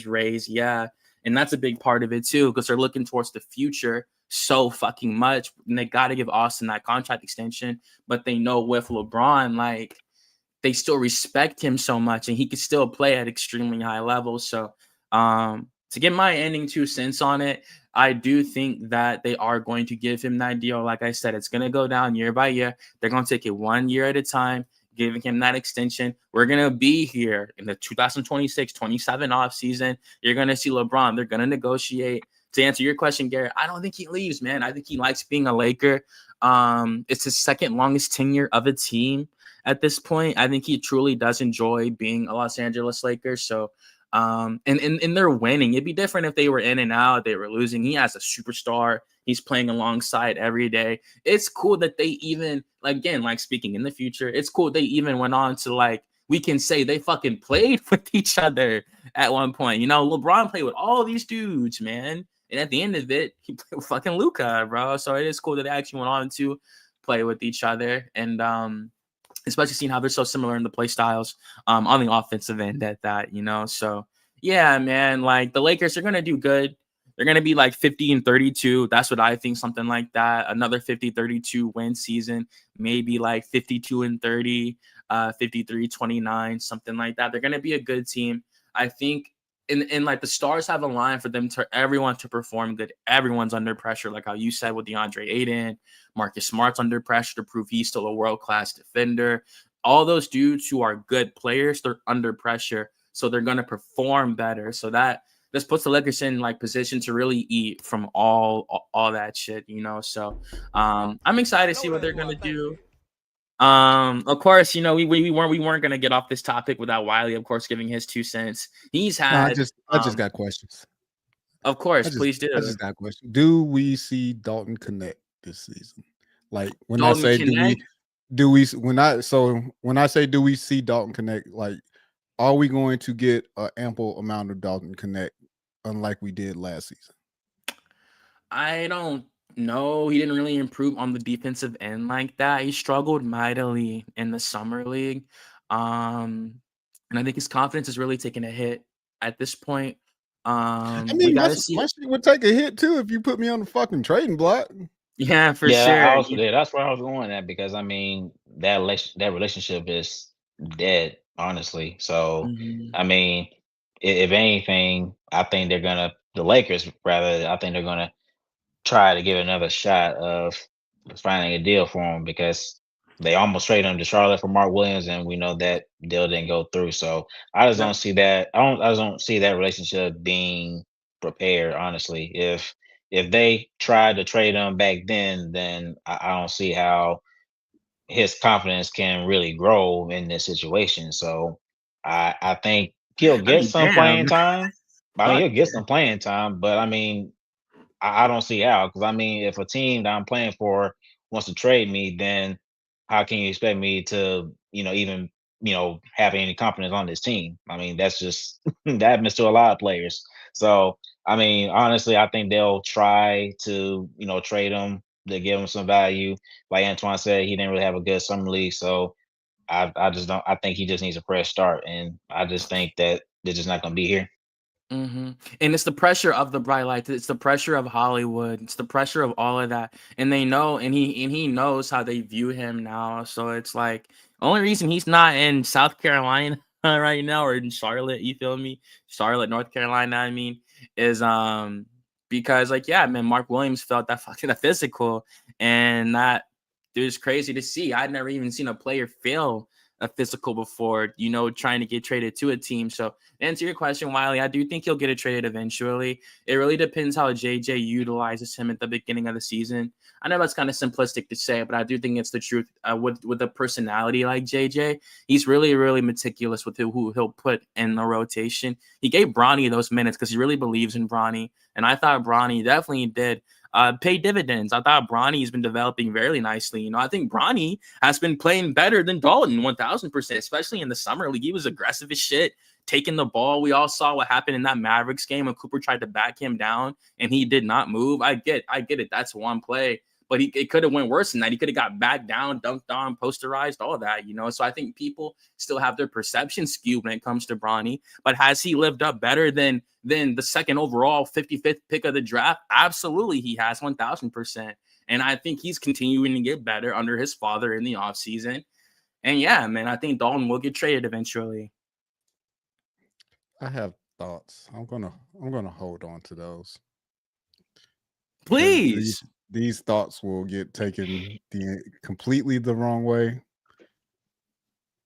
raise, yeah. And that's a big part of it too, because they're looking towards the future so fucking much, and they got to give Austin that contract extension. But they know with LeBron, like, they still respect him so much, and he can still play at extremely high levels. So to get my ending 2 cents on it, I do think that they are going to give him that deal. Like I said, it's going to go down year by year. They're going to take it 1 year at a time, giving him that extension. We're going to be here in the 2026-27 offseason. You're going to see LeBron. They're going to negotiate. To answer your question, Garrett, I don't think he leaves, man. I think he likes being a Laker. It's his second longest tenure of a team at this point. I think he truly does enjoy being a Los Angeles Lakers. So And they're winning. It'd be different if they were in and out, they were losing. He has a superstar. He's playing alongside every day. It's cool that they even, like, again, like speaking in the future, it's cool they even went on to, like, we can say they fucking played with each other at one point. You know, LeBron played with all these dudes, man. And at the end of it, he played with fucking Luka, bro. So it is cool that they actually went on to play with each other. And especially seeing how they're so similar in the play styles on the offensive end at that, you know. So yeah, man, like the Lakers are gonna do good. They're gonna be like 50-32. That's what I think, something like that. Another 50-32 win season, maybe like 52-30, 53-29, something like that. They're gonna be a good team. I think in like the stars have aligned for them to everyone to perform good. Everyone's under pressure, like how you said with DeAndre Ayton. Marcus Smart's under pressure to prove he's still a world-class defender. All those dudes who are good players, they're under pressure, so they're going to perform better. So that this puts the Lakers in like position to really eat from all that shit, you know. So I'm excited to see what they're going to do. Of course, you know, we weren't gonna get off this topic without Wiley, of course, giving his 2 cents. He's No, had I just got questions. of course, please I do. just got a question. Do we see Dalton connect this season? Like when I Dalton say Connect. when I say do we see Dalton connect, like are we going to get an ample amount of Dalton connect unlike we did last season? I don't know. He didn't really improve on the defensive end like that. He struggled mightily in the summer league. And I think his confidence is really taking a hit at this point. I We mean, gotta see. my shit would take a hit too if you put me on the fucking trading block. Yeah, for Yeah, sure. I also did. That's where I was going at because I mean that relationship is dead, honestly. So Mhm. I mean, if anything, I think they're gonna the Lakers rather. I think they're gonna try to give another shot of finding a deal for him because they almost traded him to Charlotte for Mark Williams, and we know that deal didn't go through. So I just don't Yep. see that. I just don't see that relationship being prepared. Honestly, if they tried to trade him back then I don't see how his confidence can really grow in this situation. So I think he'll I get mean, some damn. playing time. I mean, Fuck he'll get yeah. some playing time, but I mean, I don't see how. Because I mean, if a team that I'm playing for wants to trade me, then how can you expect me to, even have any confidence on this team? I mean, that's just that happens to a lot of players. So I mean, honestly, I think they'll try to, trade him to give him some value. Like Antoine said, he didn't really have a good summer league, so I just don't. I think he just needs a fresh start, and I just think that they're just not going to be here. And it's the pressure of the bright lights. It's the pressure of Hollywood. It's the pressure of all of that. And they know, and he knows how they view him now. So it's like only reason he's not in South Carolina right now or in Charlotte, you feel me? Charlotte, North Carolina, I mean, is because like, yeah, man, Mark Williams felt that fucking physical, and that it was crazy to see. I'd never even seen a player fail a physical before, you know, trying to get traded to a team. So to answer your question, Wiley, I do think he'll get it traded eventually. It really depends how JJ utilizes him at the beginning of the season. I know that's kind of simplistic to say, but I do think it's the truth. With a personality like JJ, he's really, really meticulous with who he'll put in the rotation. He gave Bronny those minutes because he really believes in Bronny. And I thought Bronny definitely did pay dividends. I thought Bronny's been developing very nicely. You know, I think Bronny has been playing better than Dalton 1000%, especially in the summer league. He was aggressive as shit, taking the ball. We all saw what happened in that Mavericks game when Cooper tried to back him down and he did not move. I get it. That's one play. But it could have went worse than that. He could have got back down, dunked on, posterized, all that, you know. So I think people still have their perception skewed when it comes to Bronny. But has he lived up better than the second overall 55th pick of the draft? Absolutely, he has 1000%. And I think he's continuing to get better under his father in the offseason. And yeah, man, I think Dalton will get traded eventually. I have thoughts. I'm gonna hold on to those. Because Please. these thoughts will get taken completely the wrong way.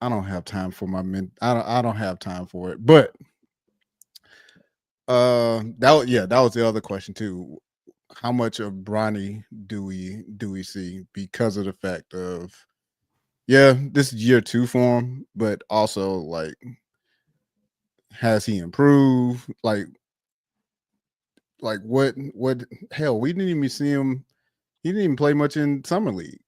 I don't have time for I don't have time for it. But that was the other question too. How much of Bronny do we see because of the fact of this is year 2 for him, but also like has he improved? Like what hell, we didn't even see him. He didn't even play much in summer league.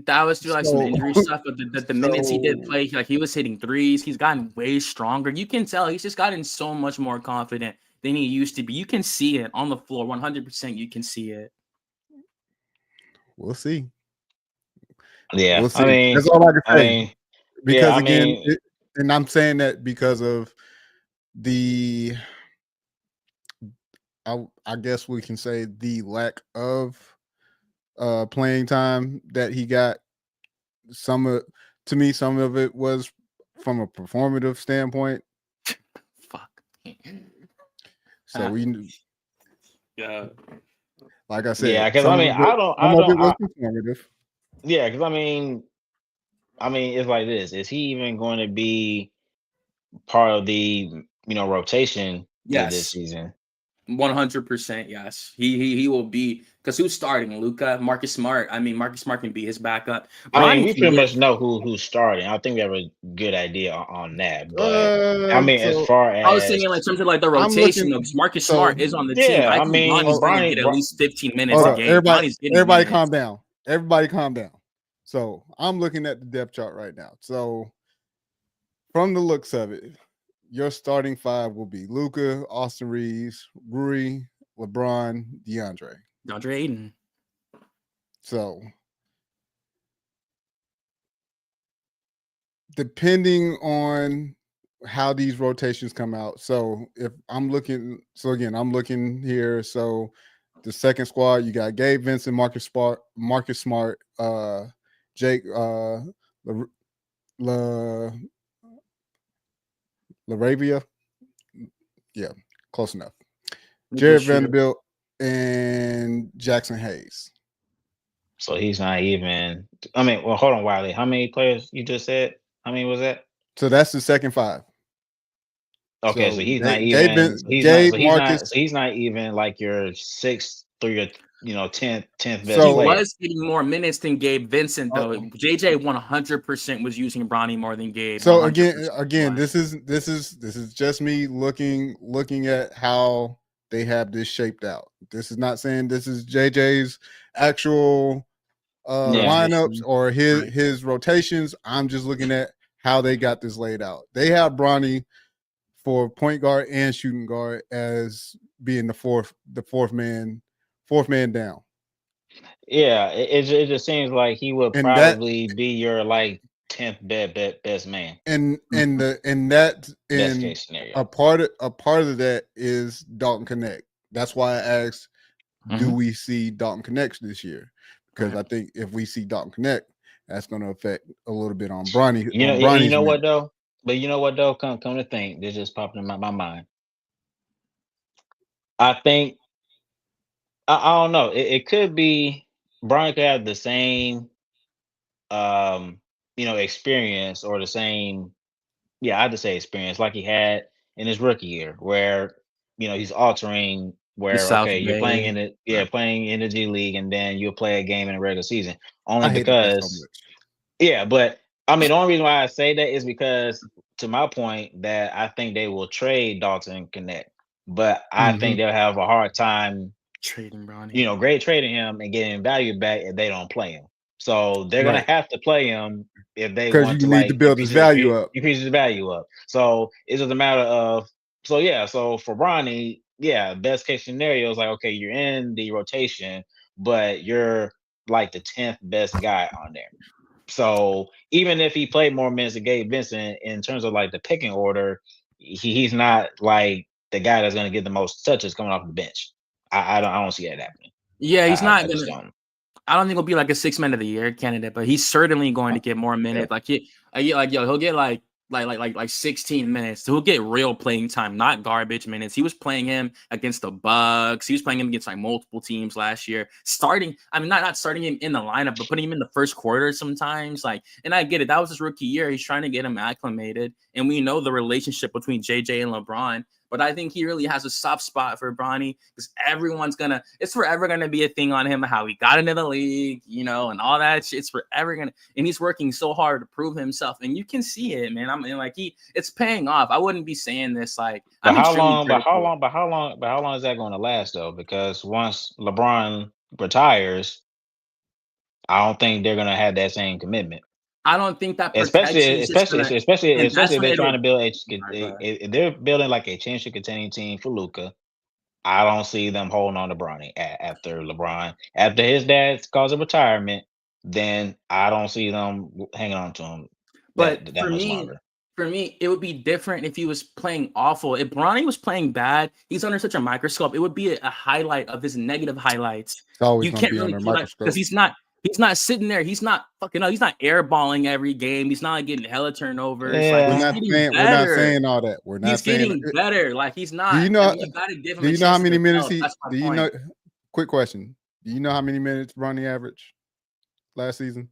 That was through like some So- injury stuff, but the minutes he did so- play, he was hitting threes. He's gotten way stronger. You can tell he's just gotten so much more confident than he used to be. You can see it on the floor, 100%. You can see it. We'll see. Yeah, We'll see. I mean, That's all I can I say. mean, Because yeah, I again, mean, and I'm saying that because of the, I guess we can say the lack of playing time that he got. To me, some of it was from a performative standpoint. Fuck. So we, Yeah. like I yeah, said, because I mean, some of it was performative. yeah, because I mean, it's like this: is he even going to be part of the rotation this Yes. season? 100%. Yes. He will be, because who's starting? Luka, Marcus Smart. I mean, Marcus Smart can be his backup. I mean, Bronny we can pretty get. much know who's starting. I think we have a good idea on that. But I mean, as So far I was as saying, like, in terms of like the I'm rotation, looking. though, because Marcus So Smart is on the team, but yeah, I I think mean, Bronny's going to get at least 15 minutes hold a up, game. Bronny's getting everybody, minutes. calm down. Everybody, calm down. So I'm looking at the depth chart right now. So from the looks of it, your starting five will be Luka, Austin Reeves, Rui, LeBron, DeAndre. DeAndre Ayton. So depending on how these rotations come out. So I'm looking here. So the second squad, you got Gabe Vincent, Marcus Smart, Jake LaRavia. Yeah, close enough. Jared Vanderbilt and Jackson Hayes. So he's not even. I mean, well, hold on, Wiley. How many players you just said? How many was that? So that's the second five. Okay, so he's not Gabe, even. He's not. Gabe So he's Marcus. not. So he's not even like your sixth or your 10th best He player. was getting more minutes than Gabe Vincent, though. JJ 100% was using Bronny more than Gabe. So 100%. again, this is just me looking at how they have this shaped out. This is not saying this is JJ's actual lineups or his rotations. I'm just looking at how they got this laid out. They have Bronny for point guard and shooting guard as being the fourth man down. Yeah, it just seems like he would And that probably be your like 10th best man. and Best case scenario. a part of that is Dalton Connect. That's why I asked, do we see Dalton Connect this year? Because I think if we see Dalton Connect, that's going to affect a little bit on Bronny. You know what though? But you know what though? Come to think, this just popped in my mind. I think I don't know. It could be Brian could have the same experience or the same, yeah, I'd just say experience like he had in his rookie year, where he's altering where South okay, you're playing Bay. in it, playing in the G League, and then you'll play a game in the regular season. Only I hated that so because much. yeah, but I mean the only reason why I say that is because to my point that I think they will trade Dalton Connect, but I think they'll have a hard time trading Bronny. great trading him and getting value back if they don't play him. So they're gonna have to play him if they want to need to build his value up. Increase his value up. So it's just a matter of so for Bronny, best case scenario is like okay, you're in the rotation, but you're like the 10th best guy on there. So even if he played more minutes than Gabe Vincent in terms of like the picking order, he's not like the guy that's gonna get the most touches coming off the bench. I don't see that happening. Yeah, he's not I just gonna. don't. I don't think he'll be like a 6 man of the year candidate, but he's certainly going to get more minutes. He'll get like 16 minutes. He'll get real playing time, not garbage minutes. He was playing him against the Bucks. He was playing him against like multiple teams last year. Not starting him in the lineup, but putting him in the first quarter sometimes. And I get it. That was his rookie year. He's trying to get him acclimated, and we know the relationship between JJ and LeBron. but I think he really has a soft spot for Bronny because it's forever gonna be a thing on him how he got into the league, you know, and all that shit. It's forever gonna, and he's working so hard to prove himself, and you can see it, man. I mean, like it's paying off. I wouldn't be saying this like But I'm how extremely long? But how critical. long? But how long? But how long is that going to last though? Because once LeBron retires, I don't think they're going to have that same commitment. I don't think that protection Especially, is just especially, gonna, especially, and especially that's if when they're it'll. trying to build Sorry, go ahead. if they're building like a championship contending team for Luca. I don't see them holding on to Bronny after LeBron. After his dad's cause of retirement, then I don't see them hanging on to him But that much longer. for me, it would be different if he was playing awful. If Bronny was playing bad, he's under such a microscope. It would be a highlight of his negative highlights. It's always You going to can't be really under a feel like because microscope. he's not sitting there. He's not fucking up. He's not airballing every game. He's not getting hella turnovers. Like Yeah. We're not saying all that. We're not he's saying getting better. Like he's not. Do you I know? mean, you got to give him Do a you know how chance to many minutes develop. he? That's my Do you point. know? Quick question. Do you know how many minutes Bronny averaged last season?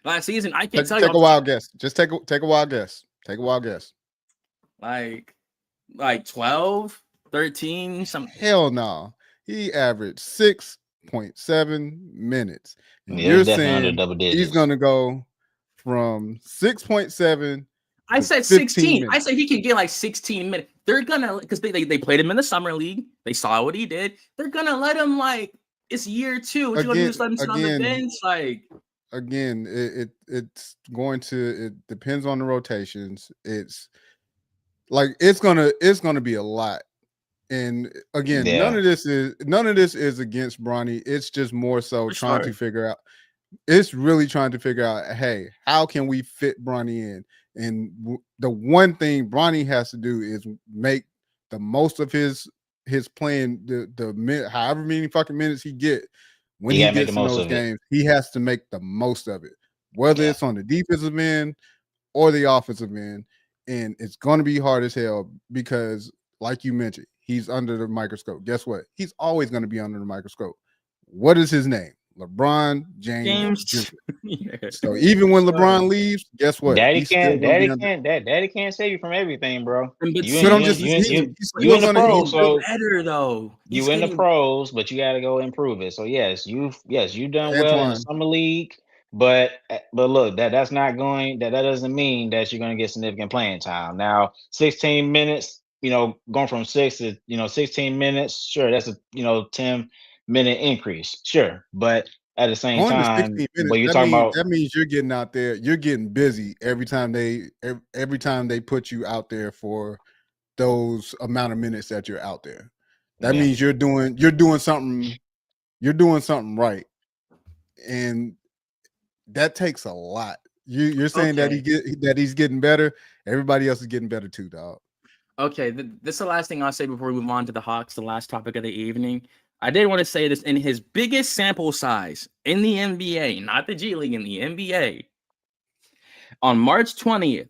Last season, I can't tell Take you. a wild guess. Just take a wild guess. Take a wild guess. Like 12, 13, some. Hell no. He averaged 6.7 minutes. And Yeah, it's you're definitely under saying double digits. he's going to go from 6.7 I to said 15 16. minutes. I said he can get like 16 minutes. They're gonna, because they played him in the summer league. They saw what he did. They're gonna let him, like, it's year 2. What you gonna do? Just let him sit on the bench? Like, again, it's going to, it depends on the rotations. It's like it's gonna be a lot. And again, Yeah. none of this is against Bronny. It's just more so For trying sure. to figure out. It's really trying to figure out, hey, how can we fit Bronny in? And the one thing Bronny has to do is make the most of his playing the however many fucking minutes he get when He he gotta make gets the in most those of it. games. He has to make the most of it, whether Yeah. it's on the defensive end or the offensive end. And it's going to be hard as hell because, like you mentioned, he's under the microscope. Guess what? He's always going to be under the microscope. What is his name? LeBron James Jr. Yeah. So even when LeBron leaves, guess what? Daddy He's still can't going to be under. Daddy can't save you from everything, bro. But You But in I'm you in just you in you, he's you still in the going to pros, so better though. you in the pros, but you got to go improve it. So yes, you done well in the Antoine. summer league, but look, that's not going that doesn't mean that you're going to get significant playing time. Now, 16 minutes, going from 6 to 16 minutes, sure, that's a 10-minute increase, sure, but at the same Going to time, 16 minutes, but you're talking about that means you're getting out there, you're getting busy every time they put you out there for those amount of minutes that you're out there. That means you're doing something right. And that takes a lot. You're saying that he's getting better. Everybody else is getting better too, dog. Okay, this is the last thing I'll say before we move on to the Hawks, the last topic of the evening. I did want to say this in his biggest sample size in the NBA, not the G League, in the NBA. On March 20th,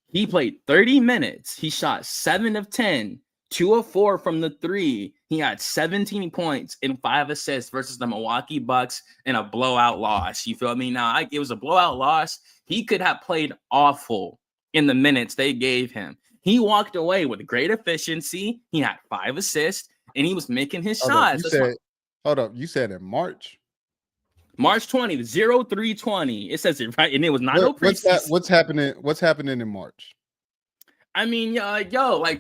he played 30 minutes. He shot 7 of 10, 2 of 4 from the 3. He had 17 points and 5 assists versus the Milwaukee Bucks in a blowout loss. You feel me? Now, it was a blowout loss. He could have played awful in the minutes they gave him. He walked away with great efficiency. He had 5 assists, and he was making his shots. You said in March? March 20th, 0320. It says it right, and it was not no preseason. What's happening in March? I mean, like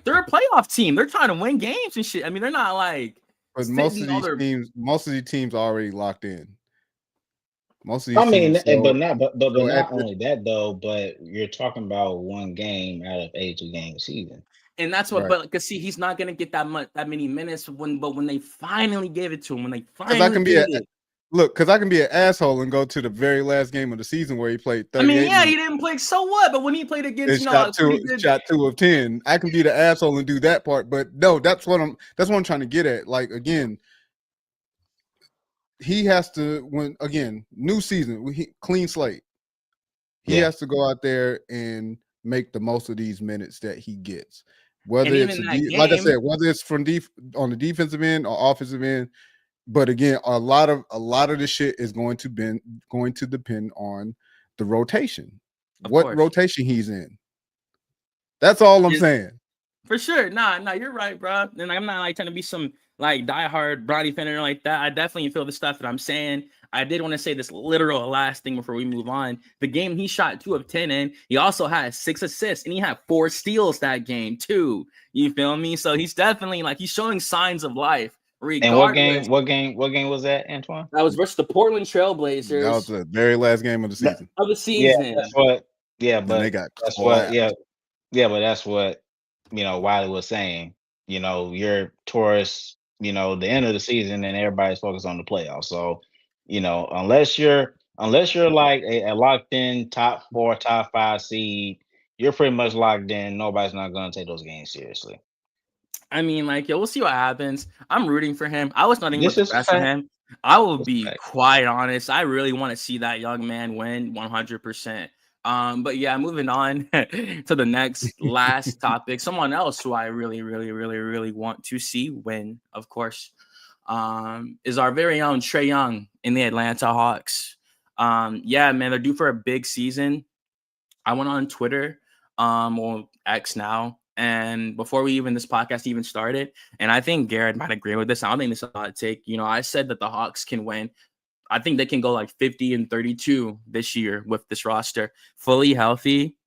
they're a playoff team. They're trying to win games and shit. I mean, they're not like. But most of these teams are already locked in. Most of these teams. But not only that though. But you're talking about one game out of 82 game season, and that's what. Right. But because see, he's not gonna get that many minutes when they finally gave it to him. When they finally gave it. Look, because I can be an asshole and go to the very last game of the season where he played 38 minutes. He didn't play, so what? But when he played against, shot 2 of 10. I can be the asshole and do that part, but no, that's what I'm trying to get at. Like, again, he has to new season, clean slate. He has to go out there and make the most of these minutes that he gets. Whether it's like I said, whether it's from on the defensive end or offensive end. But again, a lot of the shit is going to depend on the rotation. What rotation he's in. That's all I'm saying. For sure. Nah, you're right, bro. And I'm not like trying to be some like diehard Bronny fan or like that. I definitely feel the stuff that I'm saying. I did want to say this literal last thing before we move on. The game he shot 2 of 10 in, he also had 6 assists and he had 4 steals that game too. You feel me? So he's definitely like he's showing signs of life. And what Regardless, game? What game? What game was that, Antoine? that was versus the Portland That was Trailblazers the very last game of the That, season, of the yeah, that's season. what. Yeah, and they but got that's what. clapped. Yeah, but that's what Wiley was saying. You're towards the end of the season, and everybody's focused on the playoffs. So, unless you're like a locked in top 4, top 5 seed, you're pretty much locked in. Nobody's not going to take those games seriously. I mean, like, yo, we'll see what happens. I'm rooting for him. I was nothing but This the is a best for fact. him. I will It's a be fact. quite honest. I really want to see that young man win 100%. But yeah, moving on to the next last topic. Someone else who I really, really, really, really want to see win, of course, is our very own Trae Young in the Atlanta Hawks. Yeah, man, they're due for a big season. I went on Twitter, or X now, and before this podcast even started, and I think Garrett might agree with this. I don't think this is a hot take. I said that the Hawks can win. I think they can go like 50-32 this year with this roster fully healthy.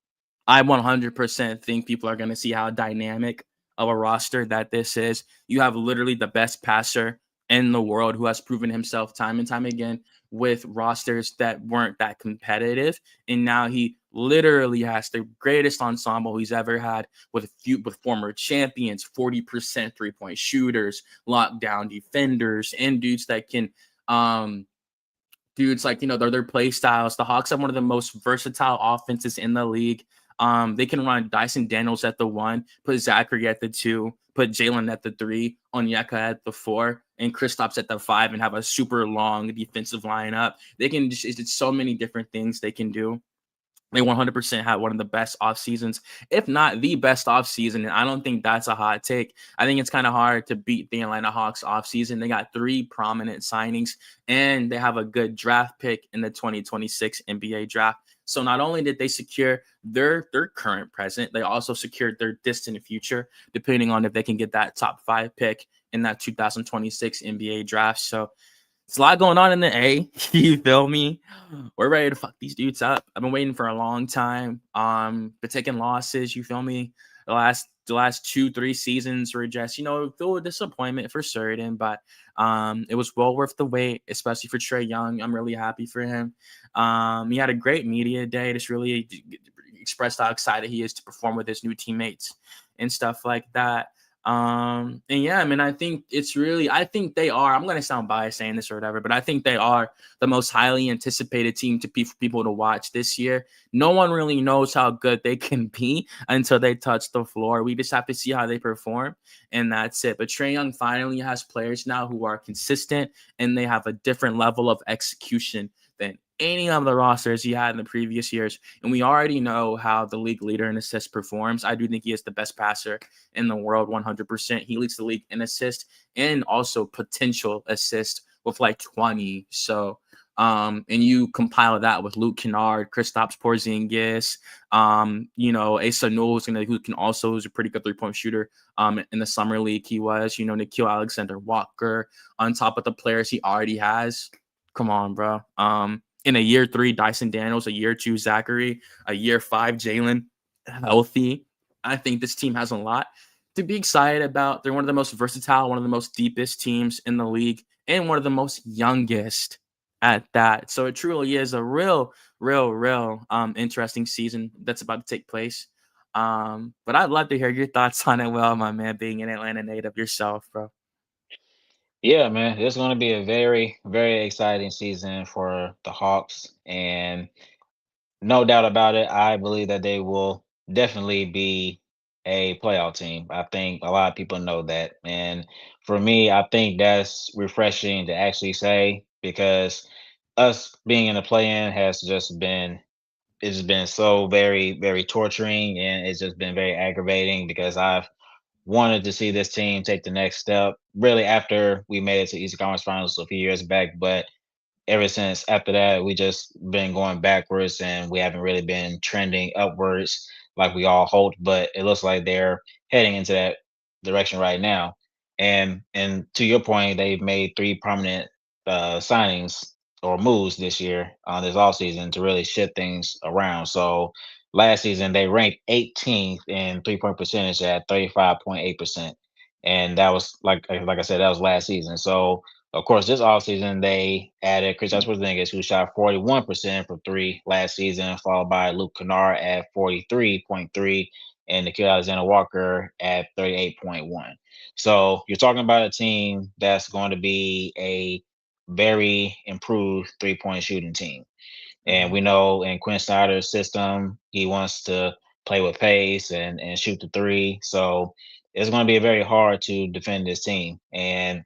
I 100% think people are going to see how dynamic of a roster that this is. You have literally the best passer in the world who has proven himself time and time again with rosters that weren't that competitive. And now he literally has the greatest ensemble he's ever had with former champions, 40% three-point shooters, lockdown defenders, and dudes that can dudes like their play styles. The Hawks have one of the most versatile offenses in the league. They can run Dyson Daniels at the 1, put Zachary at the 2, put Jalen at the 3, Onyeka at the 4, and Kristaps at the 5, and have a super long defensive lineup. They can it's so many different things they can do. They 100% had one of the best off seasons, if not the best off season. And I don't think that's a hot take. I think it's kind of hard to beat the Atlanta Hawks off season. They got 3 prominent signings and they have a good draft pick in the 2026 NBA draft. So not only did they secure their current present, they also secured their distant future, depending on if they can get that top 5 pick in that 2026 NBA draft. So it's a lot going on in the A. You feel me? We're ready to fuck these dudes up. I've been waiting for a long time. But taking losses, you feel me? The last 2-3 seasons were just, filled with disappointment for certain, but it was well worth the wait, especially for Trae Young. I'm really happy for him. He had a great media day. Just really expressed how excited he is to perform with his new teammates and stuff like that. And yeah, I mean, I think they are. I'm gonna sound biased saying this or whatever, but I think they are the most highly anticipated team for people to watch this year. No one really knows how good they can be until they touch the floor. We just have to see how they perform, and that's it. But Trae Young finally has players now who are consistent and they have a different level of execution than any of the rosters he had in the previous years. And we already know how the league leader in assists performs. I do think he is the best passer in the world, 100%. He leads the league in assist and also potential assist with like 20. So, and you compile that with Luke Kennard, Kristaps Porzingis, Asa Newell, who is a pretty good 3-point shooter. In the summer league, he was, Nickeil Alexander-Walker on top of the players he already has. Come on, bro. In a year 3, Dyson Daniels, a year 2, Zachary, a year 5, Jalen, healthy. I think this team has a lot to be excited about. They're one of the most versatile, one of the most deepest teams in the league, and one of the most youngest at that. So it truly is a real interesting season that's about to take place. But I'd love to hear your thoughts on it, well, my man, being an Atlanta native yourself, bro. Yeah, man, it's going to be a very, very exciting season for the Hawks, and no doubt about it, I believe that they will definitely be a playoff team. I think a lot of people know that. And for me, I think that's refreshing to actually say because us being in the play-in has just been it's been so very, very torturing and it's just been very aggravating because I've wanted to see this team take the next step really after we made it to Eastern Conference Finals a few years back. But ever since after that, we just been going backwards and we haven't really been trending upwards. like we all hoped, but it looks like they're heading into that direction right now. And to your point, they've made three prominent signings or moves this year on this offseason to really shift things around. So last season they ranked 18th in 3-point percentage at 35.8%. And that was like I said, that was last season. So of course, this offseason they added Kristaps Porzingis, who shot 41% from three last season, followed by Luke Kennard at 43.3 and Nikhil Alexander Walker at 38.1. So you're talking about a team that's going to be a very improved 3-point shooting team. And we know in Quinn Snyder's system, he wants to play with pace and shoot the three. So it's going to be very hard to defend this team. And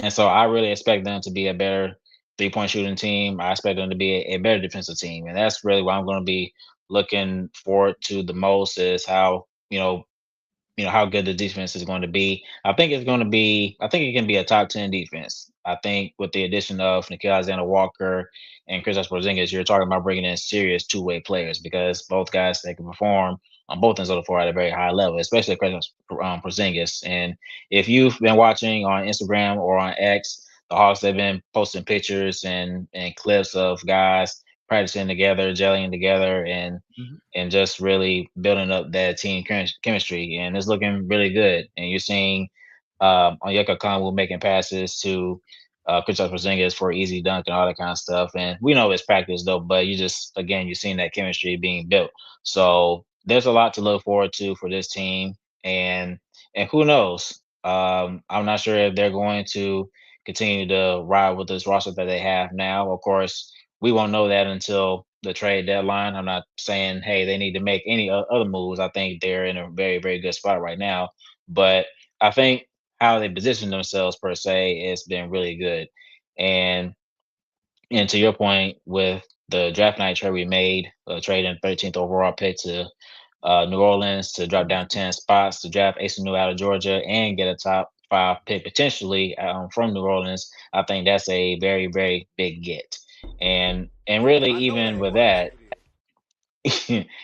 so I really expect them to be a better 3-point shooting team. I expect them to be a better defensive team. And that's really what I'm going to be looking forward to the most is how, how good the defense is going to be. I think it's going to be. I think it can be a top 10 defense. I think with the addition of Nikhil Alexander Walker and Kristaps Porzingis, you're talking about bringing in serious two-way players because both guys they can perform on both ends of the floor at a very high level, especially Kristaps Porzingis. And if you've been watching on Instagram or on X, the Hawks have been posting pictures and clips of guys practicing together, gelling together, and just really building up that team chemistry. And it's looking really good. And you're seeing Onyeka Okongwu making passes to Kristaps Porzingis for easy dunk and all that kind of stuff. And we know it's practice though, but you're seeing that chemistry being built. So there's a lot to look forward to for this team. And who knows? I'm not sure if they're going to continue to ride with this roster that they have now. Of course, we won't know that until the trade deadline. I'm not saying, hey, they need to make any other moves. I think they're in a very, very good spot right now. But I think how they position themselves per se has been really good. And and to your point with the draft night trade we made, trading 13th overall pick to New Orleans to drop down 10 spots to draft Asa New out of Georgia and get a top five pick potentially from New Orleans. I think that's a very, very big get. And really, even with that,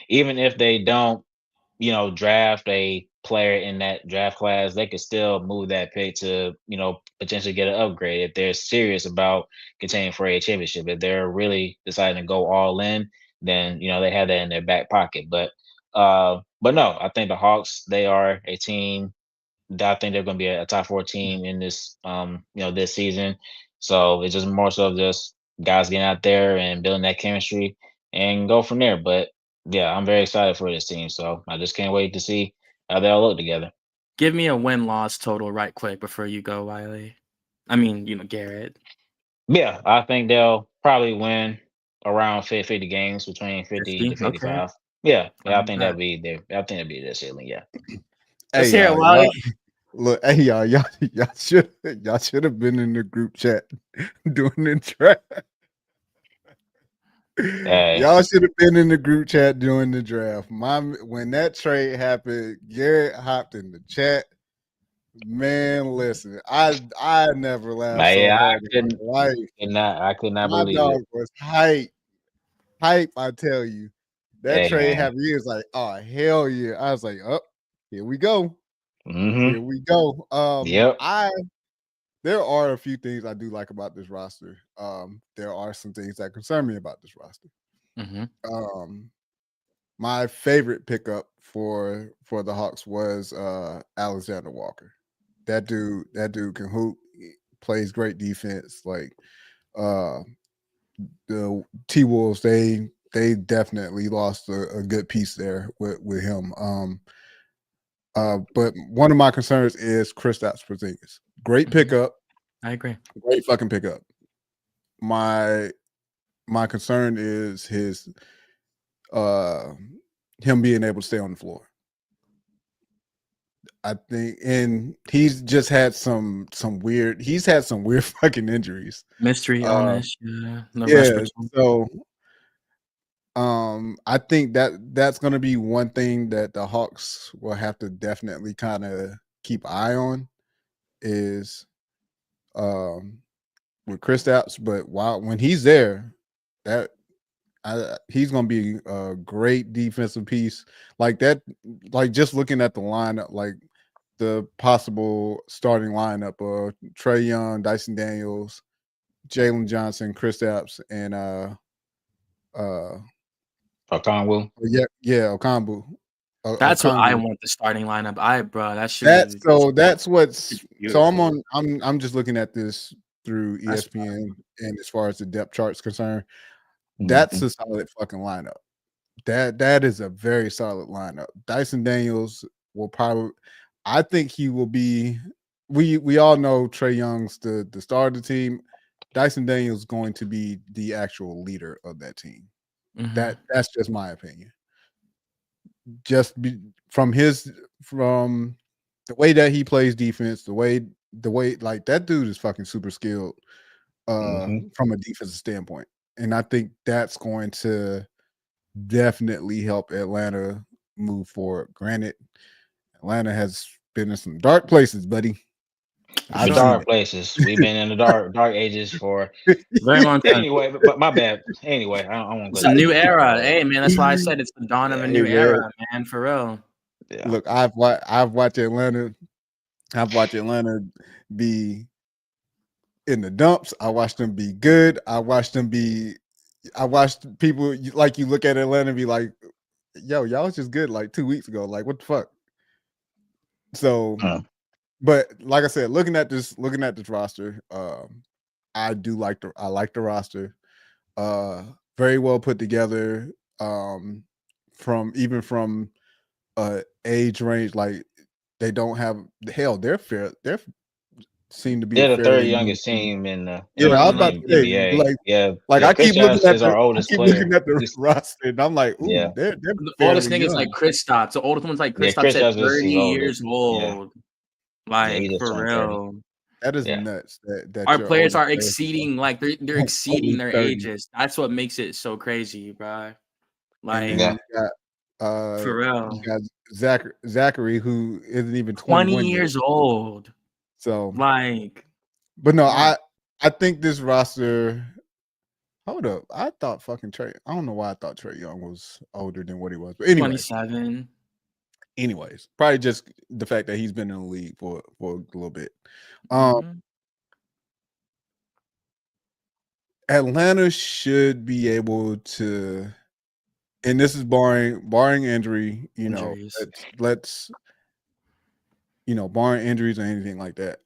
even if they don't, draft a player in that draft class, they could still move that pick to, potentially get an upgrade if they're serious about contending for a championship. If they're really deciding to go all in, then they have that in their back pocket. But no, I think the Hawks, they are a team that I think they're going to be a top four team in this, this season. So it's just more so just guys getting out there and building that chemistry and go from there. But yeah, I'm very excited for this team. So I just can't wait to see how they all look together. Give me a win-loss total right quick before you go, Wiley. I mean, Garrett. Yeah, I think they'll probably win around 50 games between 50 to 50? Okay. 55. Yeah, I think Bet. that'll be there. I think that'll be their ceiling. Yeah. Let's Hey hear it, y'all, Wiley. look, hey y'all should have been in the group chat doing the draft. Hey. Y'all should have been in the group chat doing the draft. When that trade happened, Garrett hopped in the chat. Man, listen, I never laughed so Yeah, hard in my life. I could not My believe dog it. was hype. I tell you. That Hey trade man. happened. He was like, "Oh hell yeah!" I was like, "Oh, here we go, Mm-hmm. here we go." Yep. There are a few things I do like about this roster. There are some things that concern me about this roster. My favorite pickup for the Hawks was Alexander Walker. That dude can hoop, plays great defense. Like the T Wolves, they definitely lost a good piece there with him. But one of my concerns is Kristaps Porzingis. Great pickup. I agree. Great fucking pickup. My concern is his him being able to stay on the floor. I think, and he's just had some weird. He's had some weird fucking injuries. Mystery illness. Yeah. Yeah. So, I think that's going to be one thing that the Hawks will have to definitely kind of keep an eye on is, with Kristaps. But when he's there, that He's going to be a great defensive piece. Like that, like just looking at the lineup, like the possible starting lineup of Trey Young, Dyson Daniels, Jalen Johnson, Chris Apps, and Conwell. Okambu. That's what I Okongwu. want the starting lineup. Bro, that should That's be what's so beautiful. I'm just looking at this through That's ESPN, and as far as the depth chart's concerned, that's Mhm. a solid fucking lineup. That is a very solid lineup. Dyson Daniels will probably, I think he will be. We all know Trey Young's the star of the team. Dyson Daniels is going to be the actual leader of that team. Mhm. That's just my opinion. Just from the way that he plays defense, the way like that dude is fucking super skilled Mhm. from a defensive standpoint. And I think that's going to definitely help Atlanta move forward. Granted, Atlanta has been in some dark places, buddy. For I've The seen sure. dark places. We've been in the dark ages for it. Very long time. anyway. But my bad. Anyway, I won't go It's a too new deep. era. Hey man, that's why I said it's the dawn of a Yeah, new Hey man, era, man, for real. yeah. look, I've watched Atlanta. I've watched Atlanta be in the dumps. I watched them be good. I watched people like you look at Atlanta and be like, yo, y'all was just good like 2 weeks ago. Like, what the fuck? So, Huh. but like I said, looking at this roster, I like the roster. Very well put together. From age range, like they don't have hell, they're seem to be a They're the third fairly young youngest team. team in the Yeah, I was about to say, NBA. like Yeah, like yeah. I Chris keep looking Jones at is our oldest player. the He's roster, and I'm like, ooh, yeah, they're The oldest fairly nigga is like young. Kristaps. The oldest one's like yeah. Kristaps Chris at Jones is 30 his years oldest. Yeah, old. yeah. He Like just for turned 30. real. That is Yeah, nuts that Our your players oldest are player exceeding like they're exceeding only their 30. ages. That's what makes it so crazy, bro. And then Like yeah. for you real. got Zachary, who isn't even 20 21 yet. years old. So, Like, but no, come on. I think this roster. Hold up, I thought fucking Trey. I don't know why I thought Trey Young was older than what he was, but anyways, probably just the fact that he's been in the league for a little bit. Um, Mhm. Atlanta should be able to, and this is barring injury. Injuries. Let's barring injuries or anything like that.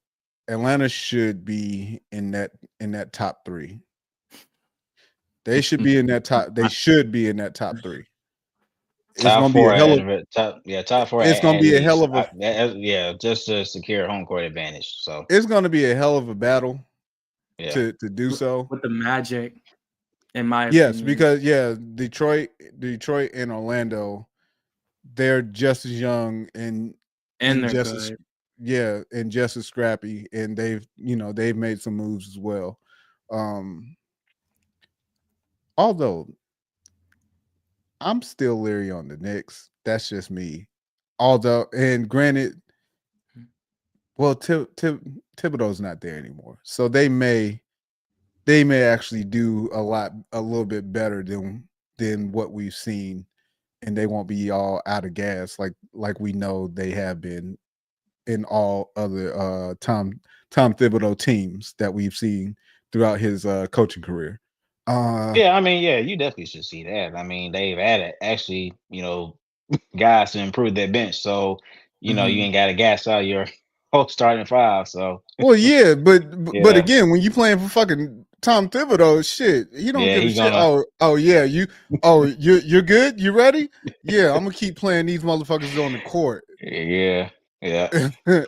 Atlanta should be in that top three. They should be in that top. They should be in that top three. It's Top gonna be four a hell of. top four It's gonna at be a hell least. of a. Yeah, just to secure home court advantage. So It's gonna be a hell of a battle yeah, to do so. With the Magic, in my Yes, opinion. because Detroit and Orlando, they're just as young And and they're just as good. and just as scrappy, and they've made some moves as well. Although I'm still leery on the Knicks. That's just me. Although, and granted, well, Thibodeau's not there anymore, so they may actually do a little bit better than what we've seen, and they won't be all out of gas like we know they have been in all other Tom Thibodeau teams that we've seen throughout his coaching career. yeah. I mean, yeah, you definitely should see that. I mean, they've added actually, guys to improve their bench. So, you Mhm. ain't got to gas out your whole starting five. So, Well, yeah, but yeah, again, when you playing for fucking Tom Thibodeau, shit, he don't yeah, give a he shit. gonna, Oh yeah, you're good. You ready? Yeah, I'm gonna keep playing these motherfuckers on the court. yeah, yeah, He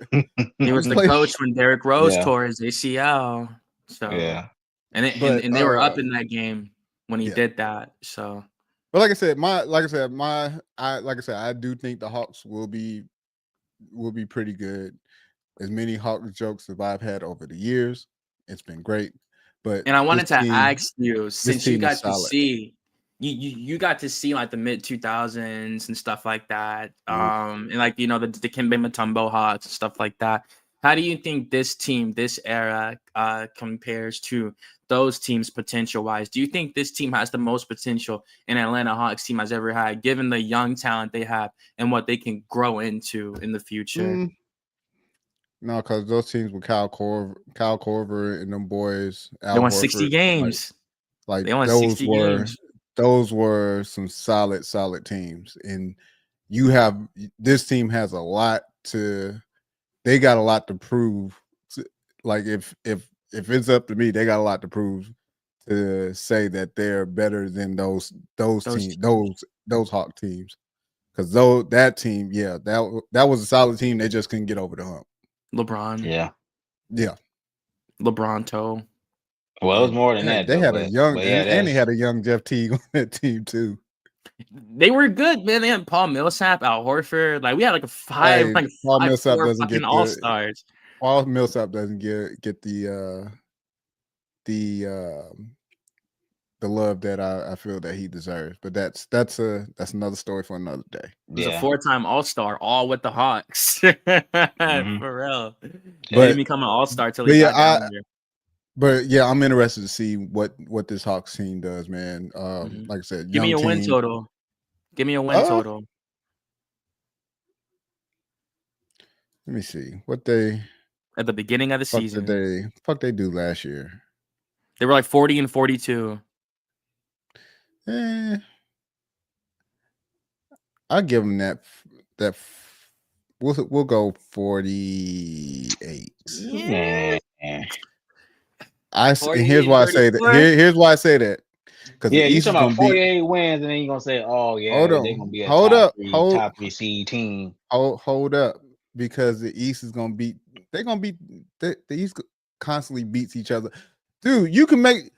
I'm was the playing, coach when Derrick Rose yeah, tore his ACL. So, yeah. but and they were up in that game when he yeah. did that. So, But like I said, I do think the Hawks will be pretty good. As many Hawks jokes as I've had over the years, it's been great. But and I wanted to ask you, this since you team is got to solid. see you got to see like the mid 2000s and stuff like that, Oof. and like the Dikembe Mutombo Hawks and stuff like that. How do you think this team, this era, compares to those teams potential wise, do you think this team has the most potential an Atlanta Hawks team has ever had, given the young talent they have and what they can grow into in the future? No, because those teams with Kyle Korver and them boys, They Al won 60 Horford, games. like They won 60 games. those were some solid teams. And this team has a lot they got a lot to prove. Like if it's up to me, they got a lot to prove to say that they're better than those teams, those Hawk teams. Because that team, that was a solid team. They just couldn't get over the hump. LeBron. Yeah. LeBron toe. Well, it was more than that. They though, had but, a young, but yeah, and they had a young Jeff Teague on that team too. They were good, man. They had Paul Millsap, Al Horford. Like we had Paul Millsap four doesn't fucking get all-stars. Paul Millsap doesn't get the love that I feel that he deserves. But that's another story for another day. He was a 4-time all-star, all with the Hawks. For real. But he didn't become an all-star till he got down there. But yeah, I'm interested to see what this Hawks team does, man. Like I said, give me a win total. Give me a win total. Let me see what they at the beginning of the season. They do last year. They were like 40 and 42. I'll give them that. We'll go 48. Yeah. Here's why I say that. Here's why I say that. Because you talking about 48 wins, and then you're gonna say, "Oh yeah, they're gonna be a top three seed team." Hold up, because the East is gonna beat. They're gonna beat the East. Constantly beats each other, dude. You can make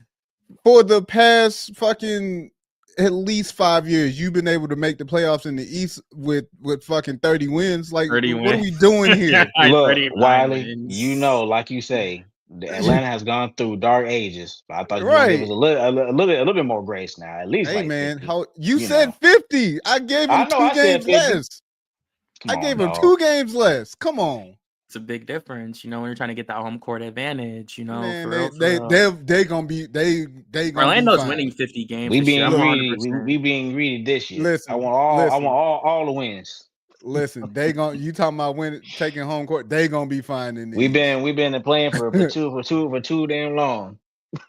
for the past fucking at least 5 years. You've been able to make the playoffs in the East with fucking 30 wins. Like, what are we doing here? Look, Wiley, like you say, Atlanta has gone through dark ages. But I thought you would give us a little bit more grace now. At least, hey man, 50, you said 50. I gave him 2 games less. I gave him 2 games less. Come on. It's a big difference, when you're trying to get that home court advantage. Man, they gonna be Orlando's winning 50 games. We being greedy this year. Listen, I want all the wins. Listen, you talking about taking home court? They gonna be fine in the We've been playing for too damn long.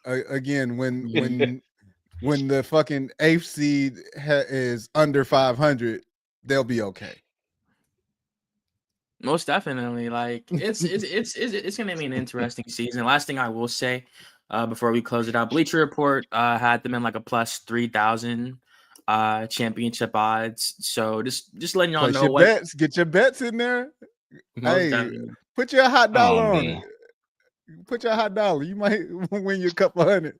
Again, when the fucking 8th seed is under 500, they'll be okay. Most definitely. Like it's gonna be an interesting season. Last thing I will say before we close it out, Bleacher Report had them in like a plus 3,000 championship odds. So just letting y'all know get your bets in there. Hey, put your hot dollar on it. Put your hot dollar. You might win your couple hundred.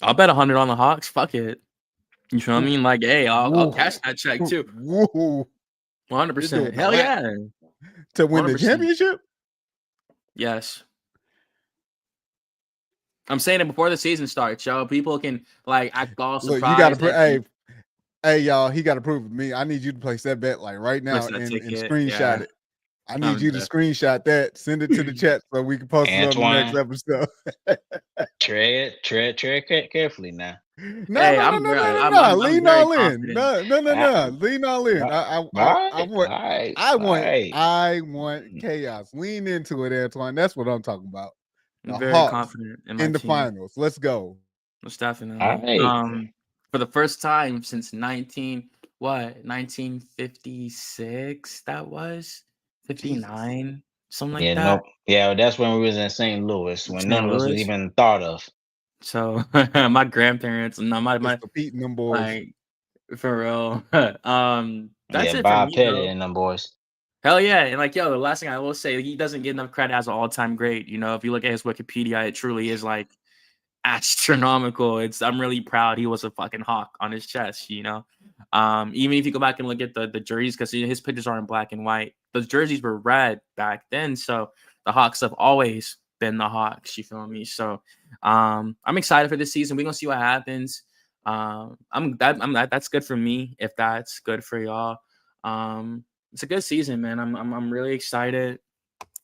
I'll bet 100 on the Hawks. Fuck it. You feel what I mean? Like, hey, I'll cash that check too. 100%. Hell yeah. To win 100%. The championship? Yes. I'm saying it before the season starts, yo. People can act all surprised. Look, you gotta hey, y'all. He got to prove it to me. I need you to place that bet right now and screenshot it. I need you to screenshot that, send it to the chat so we can post it on the next episode. tread carefully now. No. Lean all in. No. Lean all in. I want chaos. Lean into it, Antoine. That's what I'm talking about. I'm very confident in the finals. Let's go. Most definitely. For the first time since 1956, that was 59, something like that. No. Yeah, that's when we was in St. Louis, when none of us was even thought of. So my grandparents, my beating them boys. Like, for real. That's it Bob for me, Pettit and them boys. Hell yeah. And the last thing I will say, he doesn't get enough credit as an all-time great. If you look at his Wikipedia, it truly is astronomical. I'm really proud he was a fucking hawk on his chest, even if you go back and look at the jerseys, because his pictures are in black and white. Those jerseys were red back then, so the Hawks have always been the Hawks, you feel me? So I'm excited for this season. We're gonna see what happens. That's good for me if that's good for y'all. It's a good season, man. I'm really excited.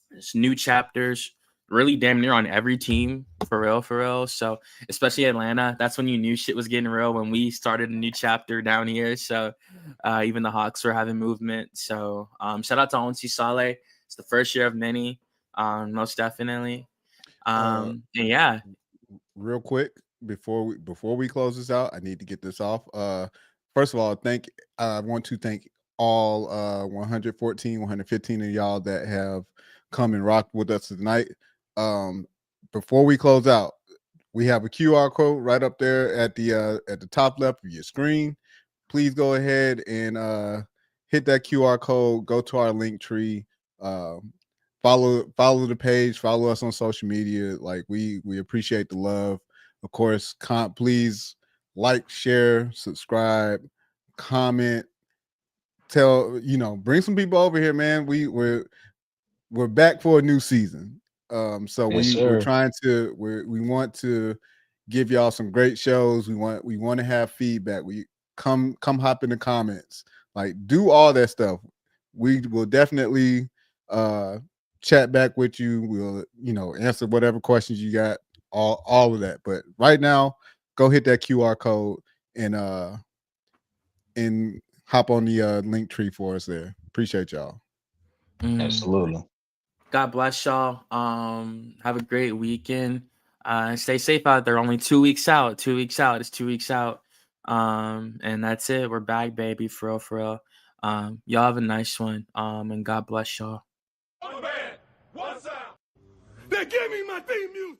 It's new chapters really damn near on every team, for real, for real. So especially Atlanta, that's when you knew shit was getting real, when we started a new chapter down here. So even the Hawks were having movement. So shout out to Onsi Saleh. It's the first year of many, most definitely. And yeah, Real quick before we close this out, I need to get this off. First of all, I want to thank all 114, 115 of y'all that have come and rocked with us tonight. Before we close out, we have a QR code right up there at the top left of your screen. Please go ahead and hit that QR code. Go to our link tree. Follow the page. Follow us on social media. Like we appreciate the love. Of course, please like, share, subscribe, comment. Bring some people over here, man. We're back for a new season. So Yes, we're sir. trying to we want to give y'all some great shows. We want to have feedback. We come hop in the comments. Like, do all that stuff. We will definitely chat back with you. We'll answer whatever questions you got, all of that. But right now, go hit that QR code and hop on the link tree for us there. Appreciate y'all. Absolutely. God bless y'all. Have a great weekend. Stay safe out there. Only 2 weeks out. 2 weeks out. It's 2 weeks out. And that's it. We're back, baby. For real, for real. Y'all have a nice one. And God bless y'all. One band, one sound. They give me my theme music.